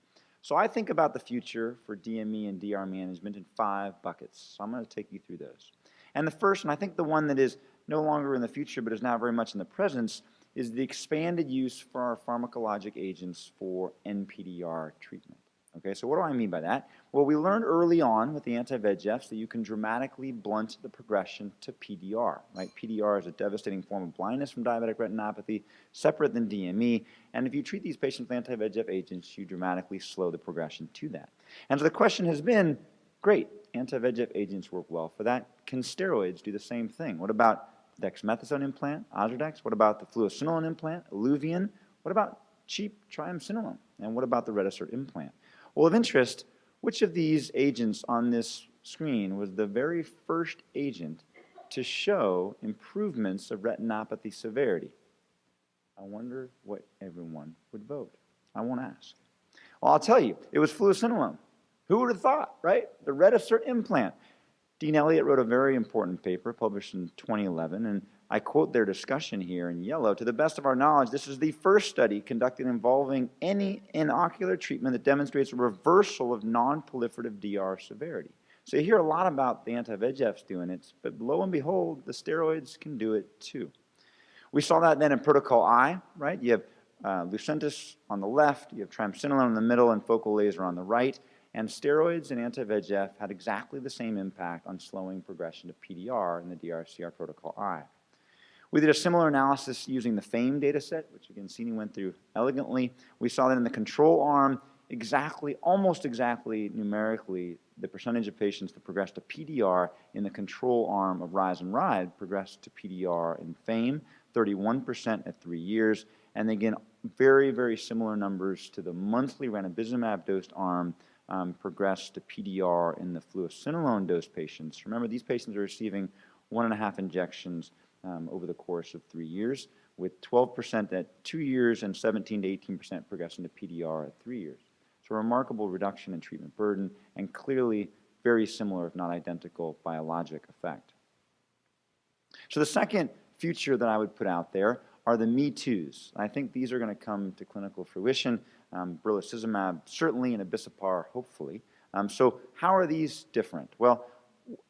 So I think about the future for DME and DR management in 5 buckets. So I'm going to take you through those. And the first, and I think the one that is no longer in the future but is now very much in the presence, is the expanded use for our pharmacologic agents for NPDR treatment. Okay, so what do I mean by that? Well, we learned early on with the anti-VEGFs that you can dramatically blunt the progression to PDR, right? PDR is a devastating form of blindness from diabetic retinopathy, separate than DME, and if you treat these patients with anti-VEGF agents, you dramatically slow the progression to that. And so the question has been, great, anti-VEGF agents work well for that. Can steroids do the same thing? What about dexamethasone implant, Ozurdex? What about the fluocinolone implant, Iluvien? What about cheap triamcinolone? And what about the Retisert implant? Well, of interest, which of these agents on this screen was the very first agent to show improvements of retinopathy severity? I wonder what everyone would vote. I won't ask. Well, I'll tell you, it was fluocinolone. Who would have thought, right? The Retisert implant. Dean Elliott wrote a very important paper published in 2011, and I quote their discussion here in yellow. To the best of our knowledge, this is the first study conducted involving any ocular treatment that demonstrates a reversal of non-proliferative DR severity. So you hear a lot about the anti-VEGFs doing it, but lo and behold, the steroids can do it too. We saw that then in Protocol I, right? You have Lucentis on the left, you have triamcinolone in the middle, and focal laser on the right. And steroids and anti-VEGF had exactly the same impact on slowing progression to PDR in the DRCR Protocol I. We did a similar analysis using the FAME data set, which again, Sini went through elegantly. We saw that in the control arm, almost exactly numerically, the percentage of patients that progressed to PDR in the control arm of RISE and RIDE progressed to PDR in FAME, 31% at 3 years. And again, very, very similar numbers to the monthly ranibizumab dosed arm progressed to PDR in the fluocinolone dose patients. Remember, these patients are receiving 1.5 injections over the course of 3 years, with 12% at 2 years and 17 to 18% progressing to PDR at 3 years. So a remarkable reduction in treatment burden and clearly very similar, if not identical, biologic effect. So the second future that I would put out there are the Me Too's. I think these are going to come to clinical fruition. Brolucizumab, certainly, and Abicipar, hopefully. So how are these different? Well,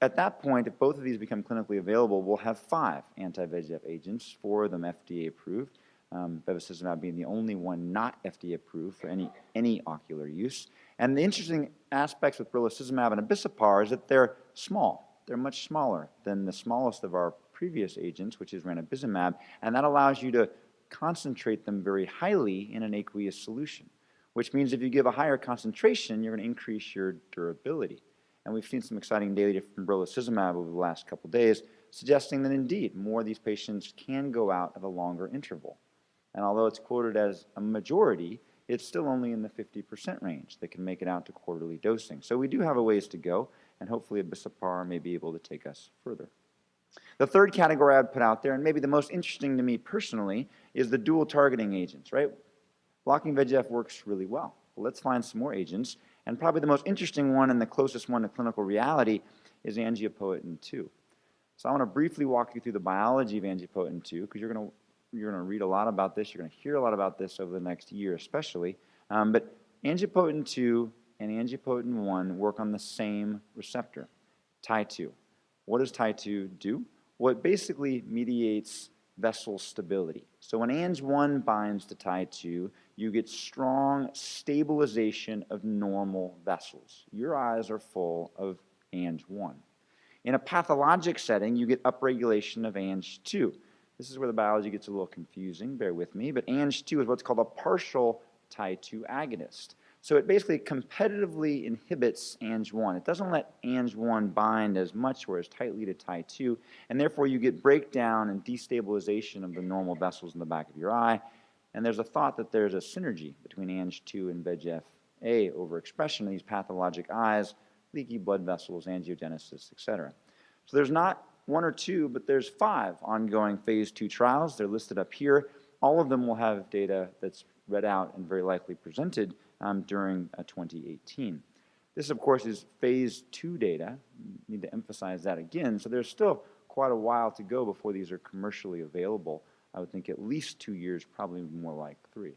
at that point, if both of these become clinically available, we'll have 5 anti-VEGF agents, 4 of them FDA approved, bevacizumab being the only one not FDA approved for any ocular use. And the interesting aspects with brolucizumab and Abicipar is that they're small. They're much smaller than the smallest of our previous agents, which is ranibizumab, and that allows you to concentrate them very highly in an aqueous solution, which means if you give a higher concentration, you're going to increase your durability. And we've seen some exciting data from brolucizumab over the last couple of days suggesting that indeed more of these patients can go out at a longer interval. And although it's quoted as a majority, it's still only in the 50% range that can make it out to quarterly dosing. So we do have a ways to go, and hopefully Abicipar may be able to take us further. The third category I'd put out there, and maybe the most interesting to me personally, is the dual targeting agents, right? Blocking VEGF works really well. Well, let's find some more agents. And probably the most interesting one and the closest one to clinical reality is angiopoietin-2. So I want to briefly walk you through the biology of angiopoietin-2 because you're going to read a lot about this. You're going to hear a lot about this over the next year especially. But angiopoietin-2 and angiopoietin-1 work on the same receptor, Tie2. What does Tie2 do? Well, it basically mediates vessel stability. So when Ang1 binds to Tie2, you get strong stabilization of normal vessels. Your eyes are full of Ang1. In a pathologic setting, you get upregulation of Ang2. This is where the biology gets a little confusing, bear with me, but Ang2 is what's called a partial Tie2 agonist. So it basically competitively inhibits Ang1. It doesn't let Ang1 bind as much or as tightly to Tie2, and therefore you get breakdown and destabilization of the normal vessels in the back of your eye. And there's a thought that there's a synergy between Ang2 and VEGF-A overexpression in these pathologic eyes, leaky blood vessels, angiogenesis, etc. So there's not one or two, but there's 5 ongoing phase 2 trials. They're listed up here. All of them will have data that's read out and very likely presented during 2018. This, of course, is phase 2 data. Need to emphasize that again. So there's still quite a while to go before these are commercially available. I would think at least 2 years, probably more like 3.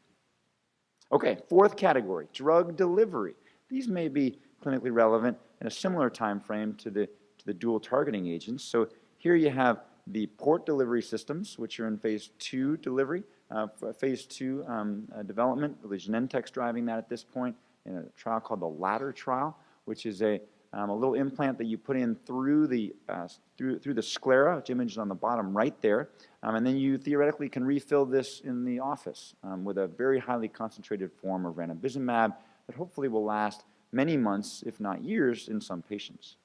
Okay, 4th category, drug delivery. These may be clinically relevant in a similar time frame to the dual targeting agents. So here you have the port delivery systems, which are in phase 2 delivery, phase 2 development. Really, Genentech's driving that at this point in a trial called the Ladder trial, which is a little implant that you put in through the sclera, which imaged on the bottom right there, and then you theoretically can refill this in the office with a very highly concentrated form of ranibizumab that hopefully will last many months, if not years, in some patients.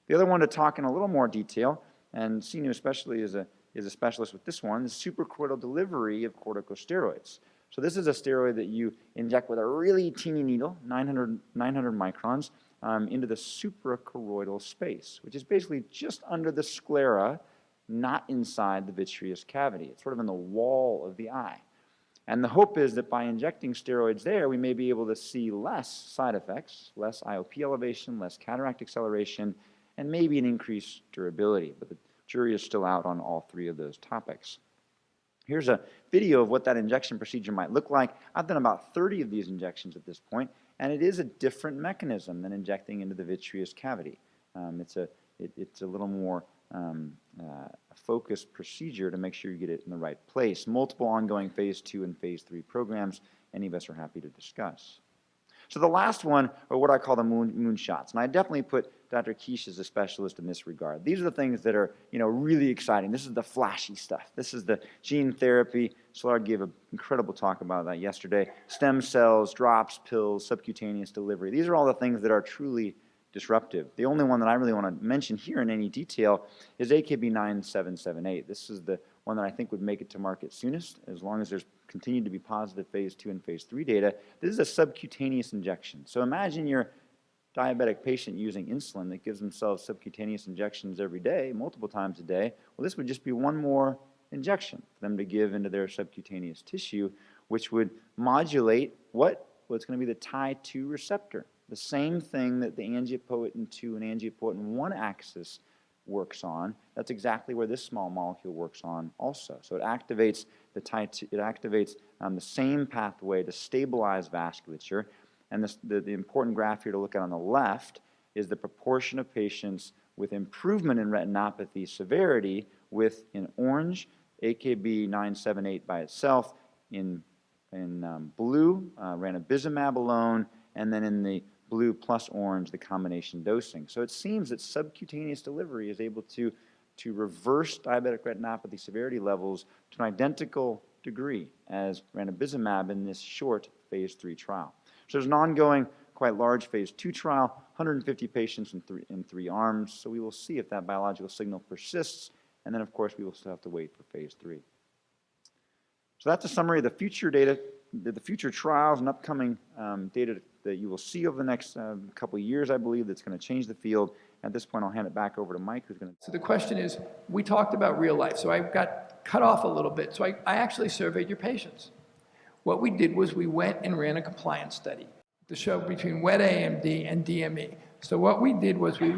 The other one to talk in a little more detail, and Sinu especially is a specialist with this one, is suprachoroidal delivery of corticosteroids. So this is a steroid that you inject with a really teeny needle, 900 microns, into the suprachoroidal space, which is basically just under the sclera, not inside the vitreous cavity. It's sort of in the wall of the eye. And the hope is that by injecting steroids there, we may be able to see less side effects, less IOP elevation, less cataract acceleration, and maybe an increased durability. But the jury is still out on all 3 of those topics. Here's a video of what that injection procedure might look like. I've done about 30 of these injections at this point, and it is a different mechanism than injecting into the vitreous cavity. It's a little more focused procedure to make sure you get it in the right place. Multiple ongoing phase 2 and phase 3 programs. Any of us are happy to discuss. So the last one are what I call the moonshots, and I definitely put Dr. Keish as a specialist in this regard. These are the things that are, really exciting. This is the flashy stuff. This is the gene therapy. Szilard gave an incredible talk about that yesterday. Stem cells, drops, pills, subcutaneous delivery. These are all the things that are truly disruptive. The only one that I really want to mention here in any detail is AKB-9778. This is the one that I think would make it to market soonest, as long as there's continued to be positive phase 2 and phase 3 data. This is a subcutaneous injection. So imagine you're a diabetic patient using insulin that gives themselves subcutaneous injections every day, multiple times a day. Well, this would just be one more injection for them to give into their subcutaneous tissue, which would modulate what's going to be the Tie2 receptor, the same thing that the angiopoietin-2 and angiopoietin-1 axis works on. That's exactly where this small molecule works on also. So it activates the Tie2, it activates the same pathway to stabilize vasculature. And the important graph here to look at on the left is the proportion of patients with improvement in retinopathy severity with, in orange, AKB-978 by itself, in blue, ranibizumab alone, and then in the blue plus orange, the combination dosing. So it seems that subcutaneous delivery is able to reverse diabetic retinopathy severity levels to an identical degree as ranibizumab in this short phase 3 trial. So there's an ongoing, quite large phase 2 trial, 150 patients in three arms. So we will see if that biological signal persists. And then, of course, we will still have to wait for phase 3. So that's a summary of the future data, the future trials and upcoming data that you will see over the next couple of years, I believe, that's going to change the field. At this point, I'll hand it back over to Mike, who's going to... So the question is, we talked about real life, so I got cut off a little bit. So I actually surveyed your patients. What we did was we went and ran a compliance study to show between wet AMD and DME. So what we did was we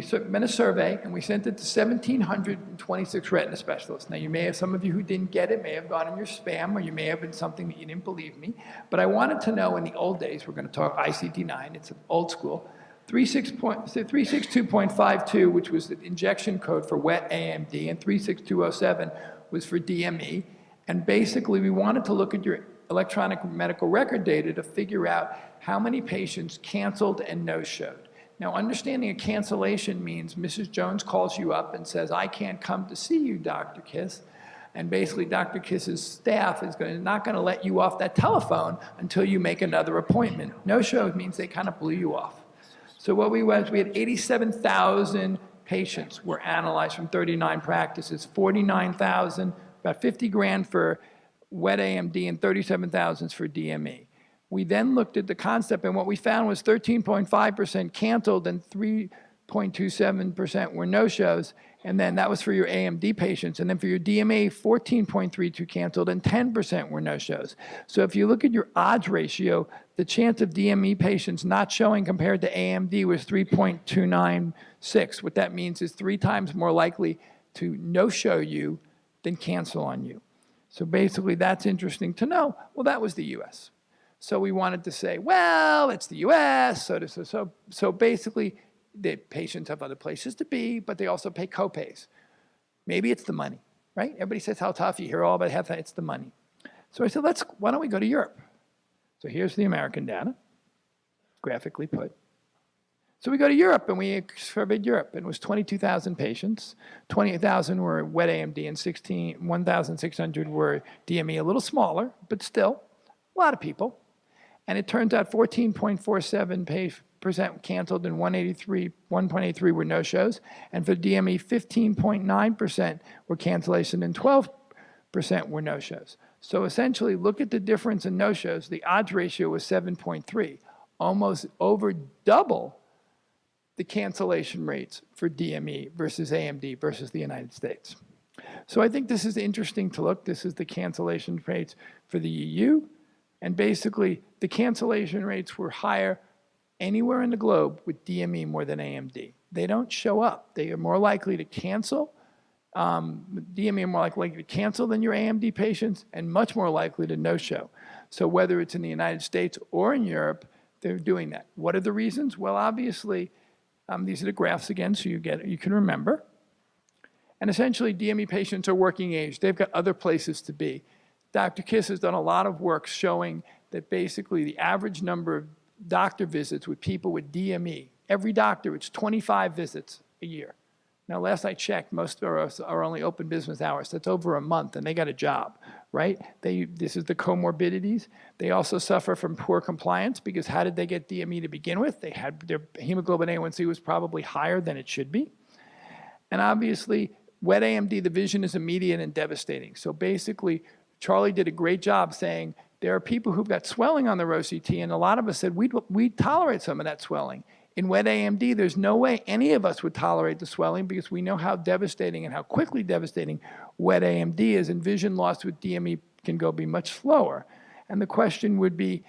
sent a survey and we sent it to 1,726 retina specialists. Now you may have, some of you who didn't get it may have gone in your spam, or you may have been something that you didn't believe me. But I wanted to know, in the old days, we're going to talk ICD-9, it's old school, 362.52, which was the injection code for wet AMD, and 36207 was for DME. And basically, we wanted to look at your electronic medical record data to figure out how many patients canceled and no-showed. Now, understanding a cancellation means Mrs. Jones calls you up and says, I can't come to see you, Dr. Kiss. And basically, Dr. Kiss's staff is not going to let you off that telephone until you make another appointment. No-show means they kind of blew you off. So what we had 87,000 patients were analyzed from 39 practices, 49,000, about 50 grand for wet AMD and 37,000 for DME. We then looked at the concept, and what we found was 13.5% canceled and 3.27% were no-shows, and then that was for your AMD patients. And then for your DME, 14.32 canceled and 10% were no-shows. So if you look at your odds ratio, the chance of DME patients not showing compared to AMD was 3.296. What that means is 3 times more likely to no-show you than cancel on you. So basically, that's interesting to know. Well, that was the US. So we wanted to say, well, it's the US, so basically, the patients have other places to be, but they also pay copays. Maybe it's the money, right? Everybody says how tough, you hear all about how it's the money. So I said, why don't we go to Europe? So here's the American data, graphically put. So we go to Europe, and we surveyed Europe, and it was 22,000 patients. 28,000 were wet AMD, and 1,600 were DME, a little smaller, but still, a lot of people. And it turns out 14.47% canceled and 1.83 were no-shows. And for DME, 15.9% were cancellation and 12% were no-shows. So essentially, look at the difference in no-shows. The odds ratio was 7.3, almost over double the cancellation rates for DME versus AMD versus the United States. So I think this is interesting to look. This is the cancellation rates for the EU. And basically, the cancellation rates were higher anywhere in the globe with DME more than AMD. They don't show up. They are more likely to cancel. DME are more likely to cancel than your AMD patients and much more likely to no-show. So whether it's in the United States or in Europe, they're doing that. What are the reasons? Well, obviously, these are the graphs again, so you can remember. And essentially, DME patients are working age. They've got other places to be. Dr. Kiss has done a lot of work showing that basically the average number of doctor visits with people with DME, every doctor, it's 25 visits a year. Now, last I checked, most of us are only open business hours. That's over a month, and they got a job, right? This is the comorbidities. They also suffer from poor compliance because how did they get DME to begin with? They had their hemoglobin A1C was probably higher than it should be. And obviously, wet AMD, the vision is immediate and devastating. So basically, Charlie did a great job saying there are people who've got swelling on their OCT, and a lot of us said we'd tolerate some of that swelling. In wet AMD, there's no way any of us would tolerate the swelling because we know how devastating and how quickly devastating wet AMD is, and vision loss with DME can be much slower. And the question would be,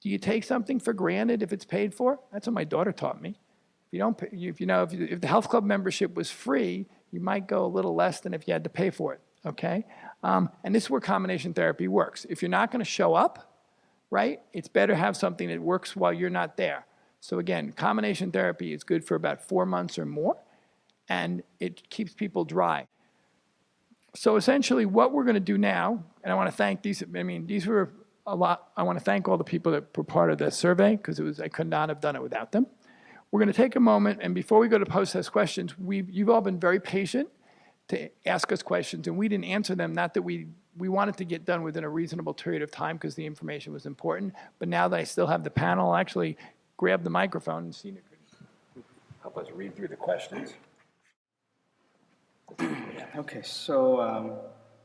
do you take something for granted if it's paid for? That's what my daughter taught me. If the health club membership was free, you might go a little less than if you had to pay for it, okay? And this is where combination therapy works. If you're not going to show up, right, it's better to have something that works while you're not there. So again, combination therapy is good for about 4 months or more, and it keeps people dry. So essentially what we're going to do now, and I want to thank these were a lot. I want to thank all the people that were part of the survey because I could not have done it without them. We're going to take a moment, and before we go to post-test questions, you've all been very patient to ask us questions, and we didn't answer them, not that we wanted to get done within a reasonable period of time because the information was important, but now that I still have the panel, I'll actually grab the microphone and Sina could help us read through the questions. Okay, so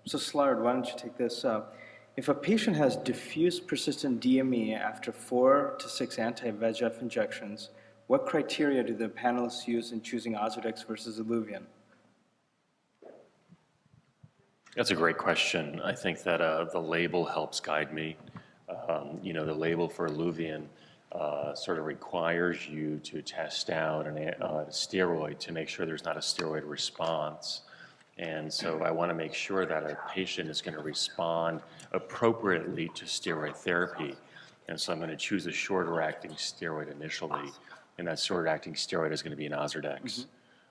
Slard, why don't you take this? If a patient has diffuse persistent DME after 4 to 6 anti-VEGF injections, what criteria do the panelists use in choosing Ozurdex versus Iluvien? That's a great question. I think that the label helps guide me. The label for Iluvien sort of requires you to test out a steroid to make sure there's not a steroid response. And so I want to make sure that a patient is going to respond appropriately to steroid therapy. And so I'm going to choose a shorter acting steroid initially, and that shorter acting steroid is going to be an Ozurdex.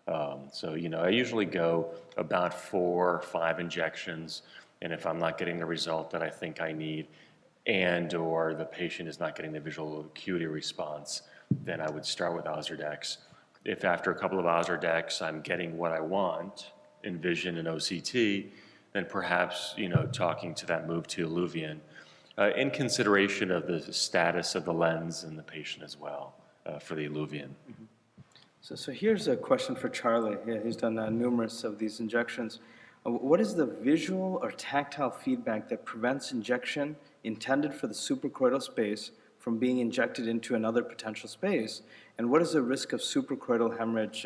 I usually go about 4 or 5 injections, and if I'm not getting the result that I think I need, and or the patient is not getting the visual acuity response, then I would start with Ozurdex. If after a couple of Ozurdex I'm getting what I want in vision and OCT, then perhaps, talking to that move to Iluvien, in consideration of the status of the lens and the patient as well for the Iluvien. So here's a question for Charlie. Yeah, he's done numerous of these injections. What is the visual or tactile feedback that prevents injection intended for the suprachoroidal space from being injected into another potential space? And what is the risk of suprachoroidal hemorrhage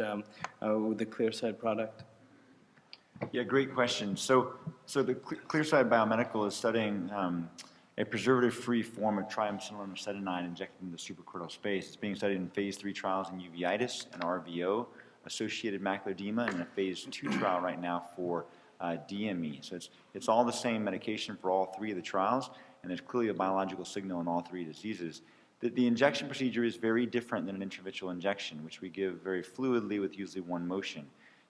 with the Clearside product? Yeah, great question. So the Clearside Biomedical is studying a preservative-free form of triamcinolone acetonide injected into the suprachoroidal space. It's being studied in phase 3 trials in uveitis and RVO, associated macular edema, and in a phase 2 trial right now for DME. So it's all the same medication for all 3 of the trials, and there's clearly a biological signal in all 3 diseases. The injection procedure is very different than an intravitreal injection, which we give very fluidly with usually one motion.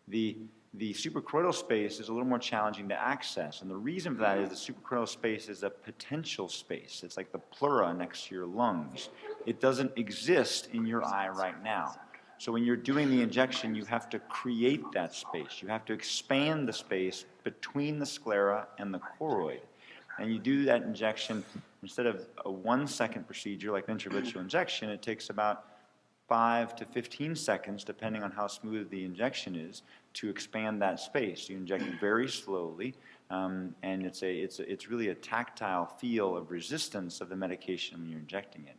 The suprachoroidal space is a little more challenging to access, and the reason for that is the suprachoroidal space is a potential space. It's like the pleura next to your lungs. It doesn't exist in your eye right now. So when you're doing the injection, you have to create that space. You have to expand the space between the sclera and the choroid. And you do that injection, instead of a 1-second procedure like an intravitreal injection, it takes about 5 to 15 seconds, depending on how smooth the injection is, to expand that space. You inject very slowly, and it's really a tactile feel of resistance of the medication when you're injecting it.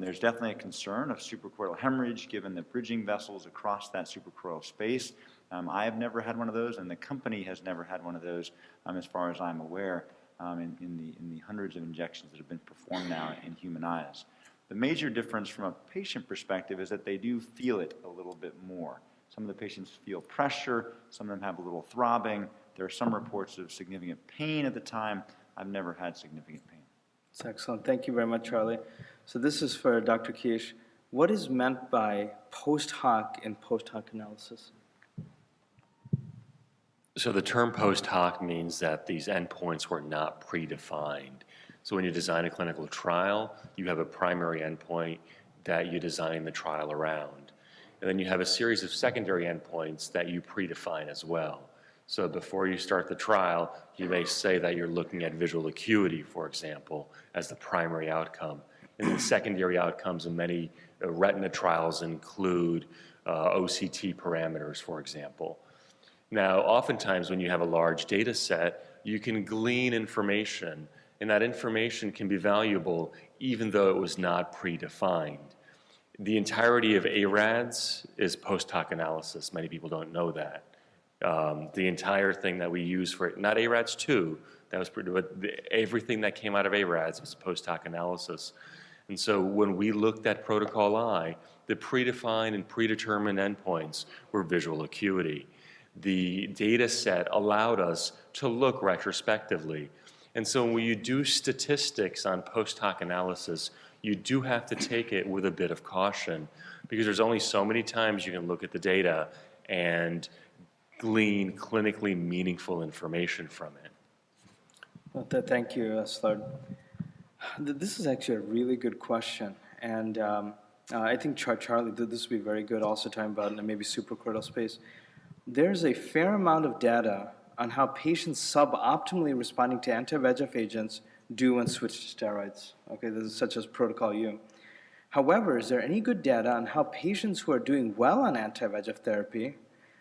There's definitely a concern of suprachoroidal hemorrhage given the bridging vessels across that suprachoroidal space. I have never had one of those, and the company has never had one of those, as far as I'm aware, in the hundreds of injections that have been performed now in human eyes. The major difference from a patient perspective is that they do feel it a little bit more. Some of the patients feel pressure, some of them have a little throbbing. There are some reports of significant pain at the time. I've never had significant pain. That's excellent. Thank you very much, Charlie. So this is for Dr. Kish. What is meant by post hoc and post hoc analysis? So the term post hoc means that these endpoints were not predefined. So when you design a clinical trial, you have a primary endpoint that you design the trial around. And then you have a series of secondary endpoints that you predefine as well. So before you start the trial, you may say that you're looking at visual acuity, for example, as the primary outcome. And then secondary outcomes in many retina trials include OCT parameters, for example. Now, oftentimes when you have a large data set, you can glean information, and that information can be valuable even though it was not predefined. The entirety of ARADS is post hoc analysis. Many people don't know that. The entire thing that we use for, not ARADS 2, that was everything that came out of ARADS was post hoc analysis. And so when we looked at Protocol I, the predefined and predetermined endpoints were visual acuity. The data set allowed us to look retrospectively. And so when you do statistics on post hoc analysis, you do have to take it with a bit of caution because there's only so many times you can look at the data and glean clinically meaningful information from it. Well, thank you, Slard. This is actually a really good question. And I think Charlie, this would be very good also talking about maybe suprachoroidal space. There's a fair amount of data on how patients suboptimally responding to anti-VEGF agents do when switched to steroids, okay, this is such as Protocol U. However, is there any good data on how patients who are doing well on anti-VEGF therapy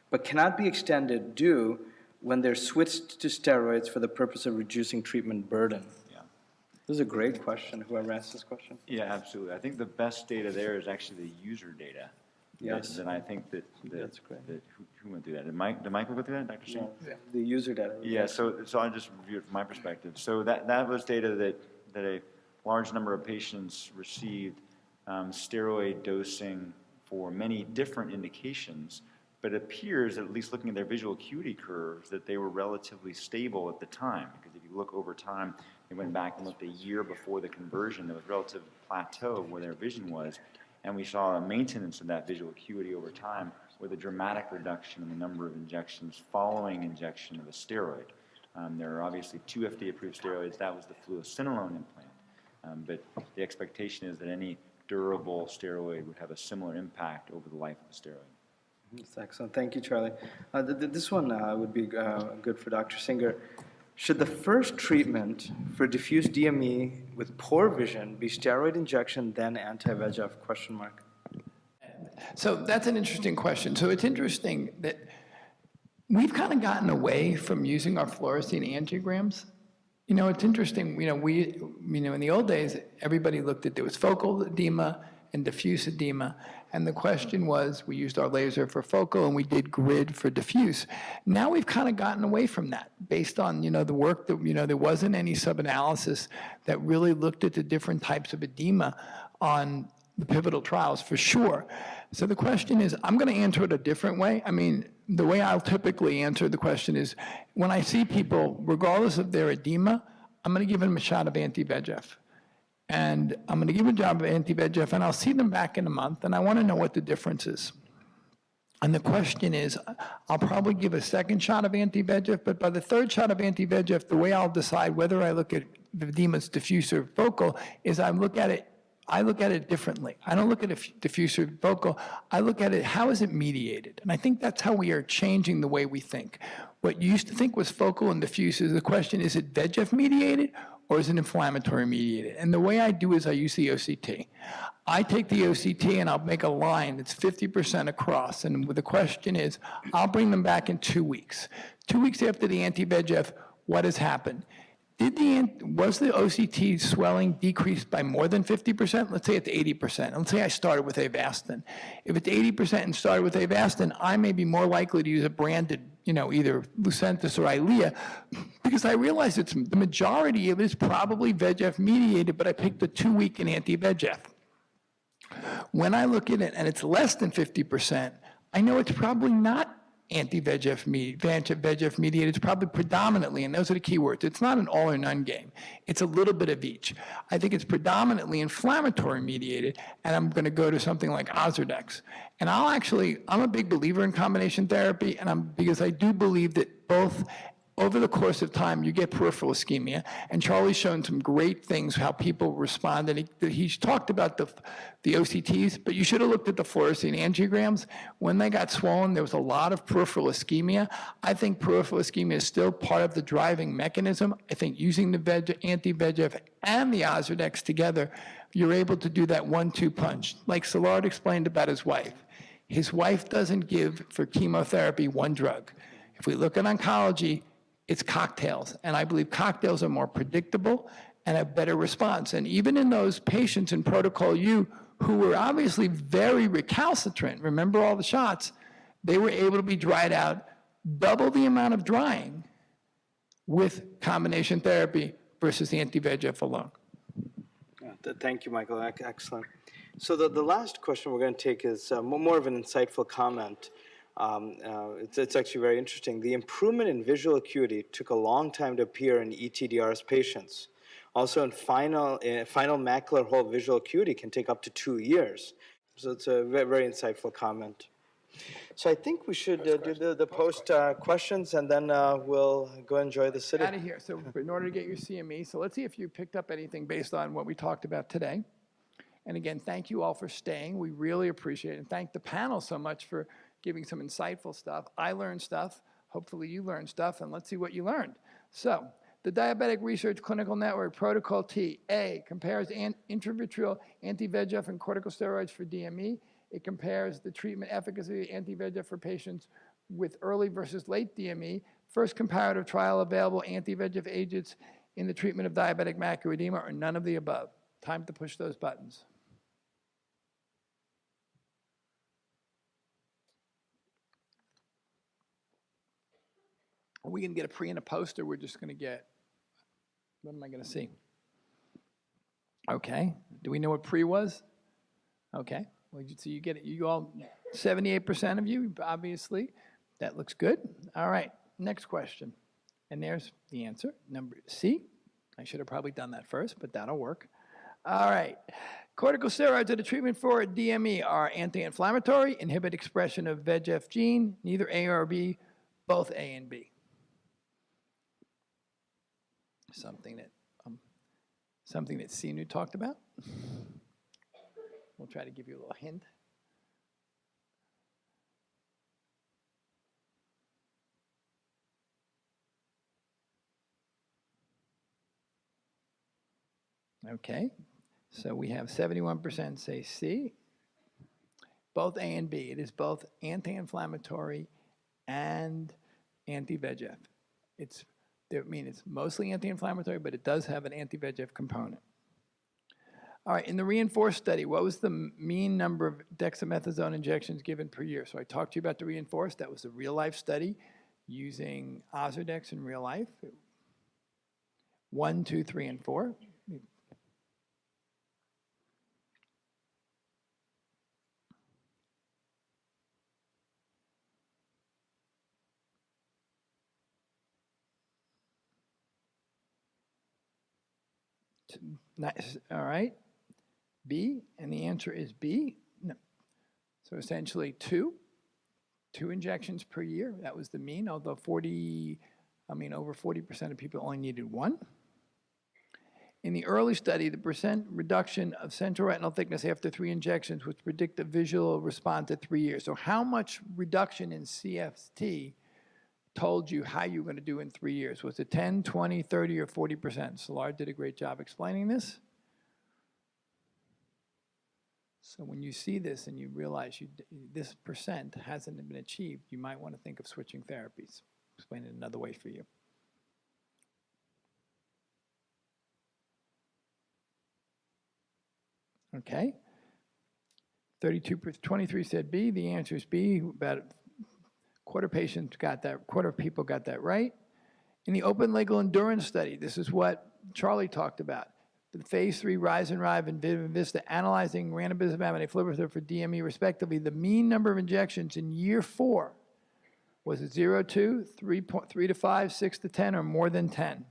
but cannot be extended do when they're switched to steroids for the purpose of reducing treatment burden? Yeah. This is a great question, whoever asked this question. Yeah, absolutely. I think the best data there is actually the user data. Yes. And I think that That's great. who went through that? Did Michael go through that, Dr. Singh? Yeah, the user data. Yeah, so I'll just review it from my perspective. So that was data that a large number of patients received steroid dosing for many different indications, but it appears, at least looking at their visual acuity curves, that they were relatively stable at the time. Because if you look over time, they went back and looked a year before the conversion, there was relative plateau where their vision was, and we saw a maintenance of that visual acuity over time with a dramatic reduction in the number of injections following injection of a steroid. There are obviously 2 FDA-approved steroids. That was the fluocinolone implant. But the expectation is that any durable steroid would have a similar impact over the life of the steroid. That's excellent. Thank you, Charlie. This one would be good for Dr. Singer. Should the first treatment for diffuse DME with poor vision be steroid injection, then anti-VEGF? Question mark. So that's an interesting question. So it's interesting that we've kind of gotten away from using our fluorescein angiograms. You know, it's interesting, in the old days, everybody looked at, there was focal edema and diffuse edema. And the question was, we used our laser for focal and we did grid for diffuse. Now we've kind of gotten away from that based on, the work that, there wasn't any sub-analysis that really looked at the different types of edema on the pivotal trials for sure. So the question is, I'm going to answer it a different way. I mean, the way I'll typically answer the question is, when I see people, regardless of their edema, I'm going to give them a shot of anti-VEGF. And I'm going to give a job of anti-VEGF, and I'll see them back in a month, and I want to know what the difference is. And the question is, I'll probably give a second shot of anti-VEGF, but by the third shot of anti-VEGF, the way I'll decide whether I look at the edema's diffuse or focal is I look at it differently. I don't look at it diffuse or focal. I look at it, how is it mediated? And I think that's how we are changing the way we think. What you used to think was focal and diffuse is the question, is it VEGF mediated or is it inflammatory mediated? And the way I do is I use the OCT. I take the OCT and I'll make a line that's 50% across. And the question is, I'll bring them back in 2 weeks. 2 weeks after the anti-VEGF, what has happened? Was the OCT swelling decreased by more than 50%? Let's say it's 80%. Let's say I started with Avastin. If it's 80% and started with Avastin, I may be more likely to use a branded, either Lucentis or Eylea, because I realize the majority of it is probably VEGF mediated, but I picked the 2-week and anti-VEGF. When I look at it and it's less than 50%, I know it's probably not anti-VEGF mediated. It's probably predominantly, and those are the key words, it's not an all or none game. It's a little bit of each. I think it's predominantly inflammatory mediated, and I'm going to go to something like Ozurdex. And I'm a big believer in combination therapy, because I do believe that both over the course of time, you get peripheral ischemia, and Charlie's shown some great things, how people respond, and he's talked about the OCTs, but you should have looked at the fluorescein angiograms. When they got swollen, there was a lot of peripheral ischemia. I think peripheral ischemia is still part of the driving mechanism. I think using the anti-VEGF and the Ozurdex together, you're able to do that 1-2 punch. Like Szilard explained about his wife. His wife doesn't give, for chemotherapy, one drug. If we look at oncology, it's cocktails. And I believe cocktails are more predictable and have better response. And even in those patients in Protocol U who were obviously very recalcitrant, remember all the shots, they were able to be dried out double the amount of drying with combination therapy versus the anti-VEGF alone. Thank you, Michael. Excellent. So the last question we're going to take is more of an insightful comment. It's actually very interesting. The improvement in visual acuity took a long time to appear in ETDRS patients. Also, in final macular hole visual acuity can take up to 2 years. So it's a very, very insightful comment. So I think we should do the post questions, and then we'll go enjoy the city. Out of here. So in order to get your CME, so let's see if you picked up anything based on what we talked about today. And again, thank you all for staying. We really appreciate it. And thank the panel so much for giving some insightful stuff. I learned stuff. Hopefully you learned stuff, and let's see what you learned. So the Diabetic Research Clinical Network, Protocol T, A, compares intravitreal anti-VEGF and corticosteroids for DME. It compares the treatment efficacy of anti-VEGF for patients with early versus late DME. First comparative trial available anti-VEGF agents in the treatment of diabetic macular edema, or none of the above. Time to push those buttons. Are we going to get a pre and a post, or we're just going to get, what am I going to see? Okay. Do we know what pre was? Okay. Well, so you get it. You all, 78% of you, obviously. That looks good. All right. Next question. And there's the answer. Number C. I should have probably done that first, but that'll work. All right. Corticosteroids are the treatment for DME are anti-inflammatory, inhibit expression of VEGF gene, neither A or B, both A and B. Something that Sinu talked about. We'll try to give you a little hint. Okay, so we have 71% say C, both A and B. It is both anti-inflammatory and anti-VEGF. It's mostly anti-inflammatory, but it does have an anti-VEGF component. All right, in the reinforced study, what was the mean number of dexamethasone injections given per year? So I talked to you about the reinforced. That was a real-life study using Ozurdex in real life. 1, 2, 3, and 4. Nice. All right. B, and the answer is B. No. So essentially 2 injections per year. That was the mean, although over 40% of people only needed 1. In the early study, the percent reduction of central retinal thickness after 3 injections would predict a visual response at 3 years. So how much reduction in CFT told you how you were going to do in 3 years? Was it 10, 20, 30, or 40%? Szilard did a great job explaining this. So when you see this and you realize this percent hasn't been achieved, you might want to think of switching therapies. Explain it another way for you. Okay. 23 said B. The answer is B. About quarter of people got that right. In the open label endurance study, this is what Charlie talked about. The phase 3 Rise and Rive and Vista analyzing ranibizumab and aflibercept for DME respectively, the mean number of injections in year 4 was it 0, 2, 3 to 5, 6 to 10, or more than 10?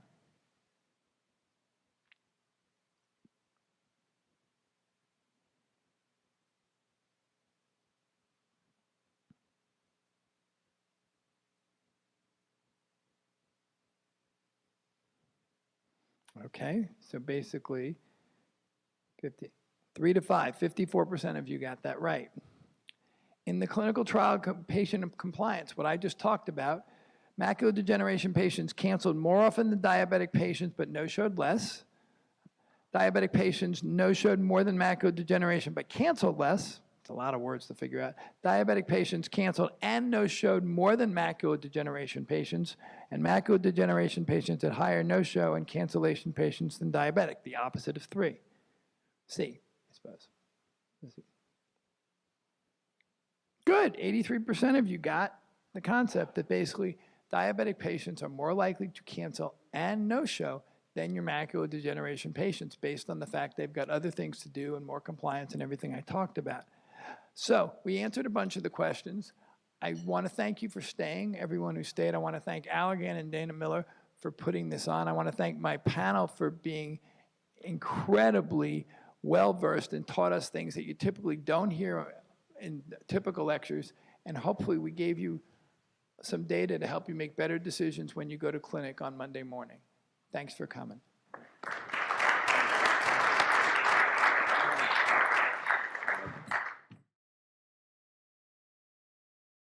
Okay, so basically 3 to 5, 54% of you got that right. In the clinical trial patient compliance, what I just talked about, macular degeneration patients canceled more often than diabetic patients, but no-showed less. Diabetic patients no-showed more than macular degeneration, but canceled less. It's a lot of words to figure out. Diabetic patients canceled and no-showed more than macular degeneration patients, and macular degeneration patients had higher no-show and cancellation patients than diabetic, the opposite of 3. C, I suppose. Good, 83% of you got the concept that basically diabetic patients are more likely to cancel and no-show than your macular degeneration patients based on the fact they've got other things to do and more compliance and everything I talked about. So we answered a bunch of the questions. I want to thank you for staying, everyone who stayed. I want to thank Allergan and Dana Miller for putting this on. I want to thank my panel for being incredibly well-versed and taught us things that you typically don't hear in typical lectures, and hopefully we gave you some data to help you make better decisions when you go to clinic on Monday morning. Thanks for coming.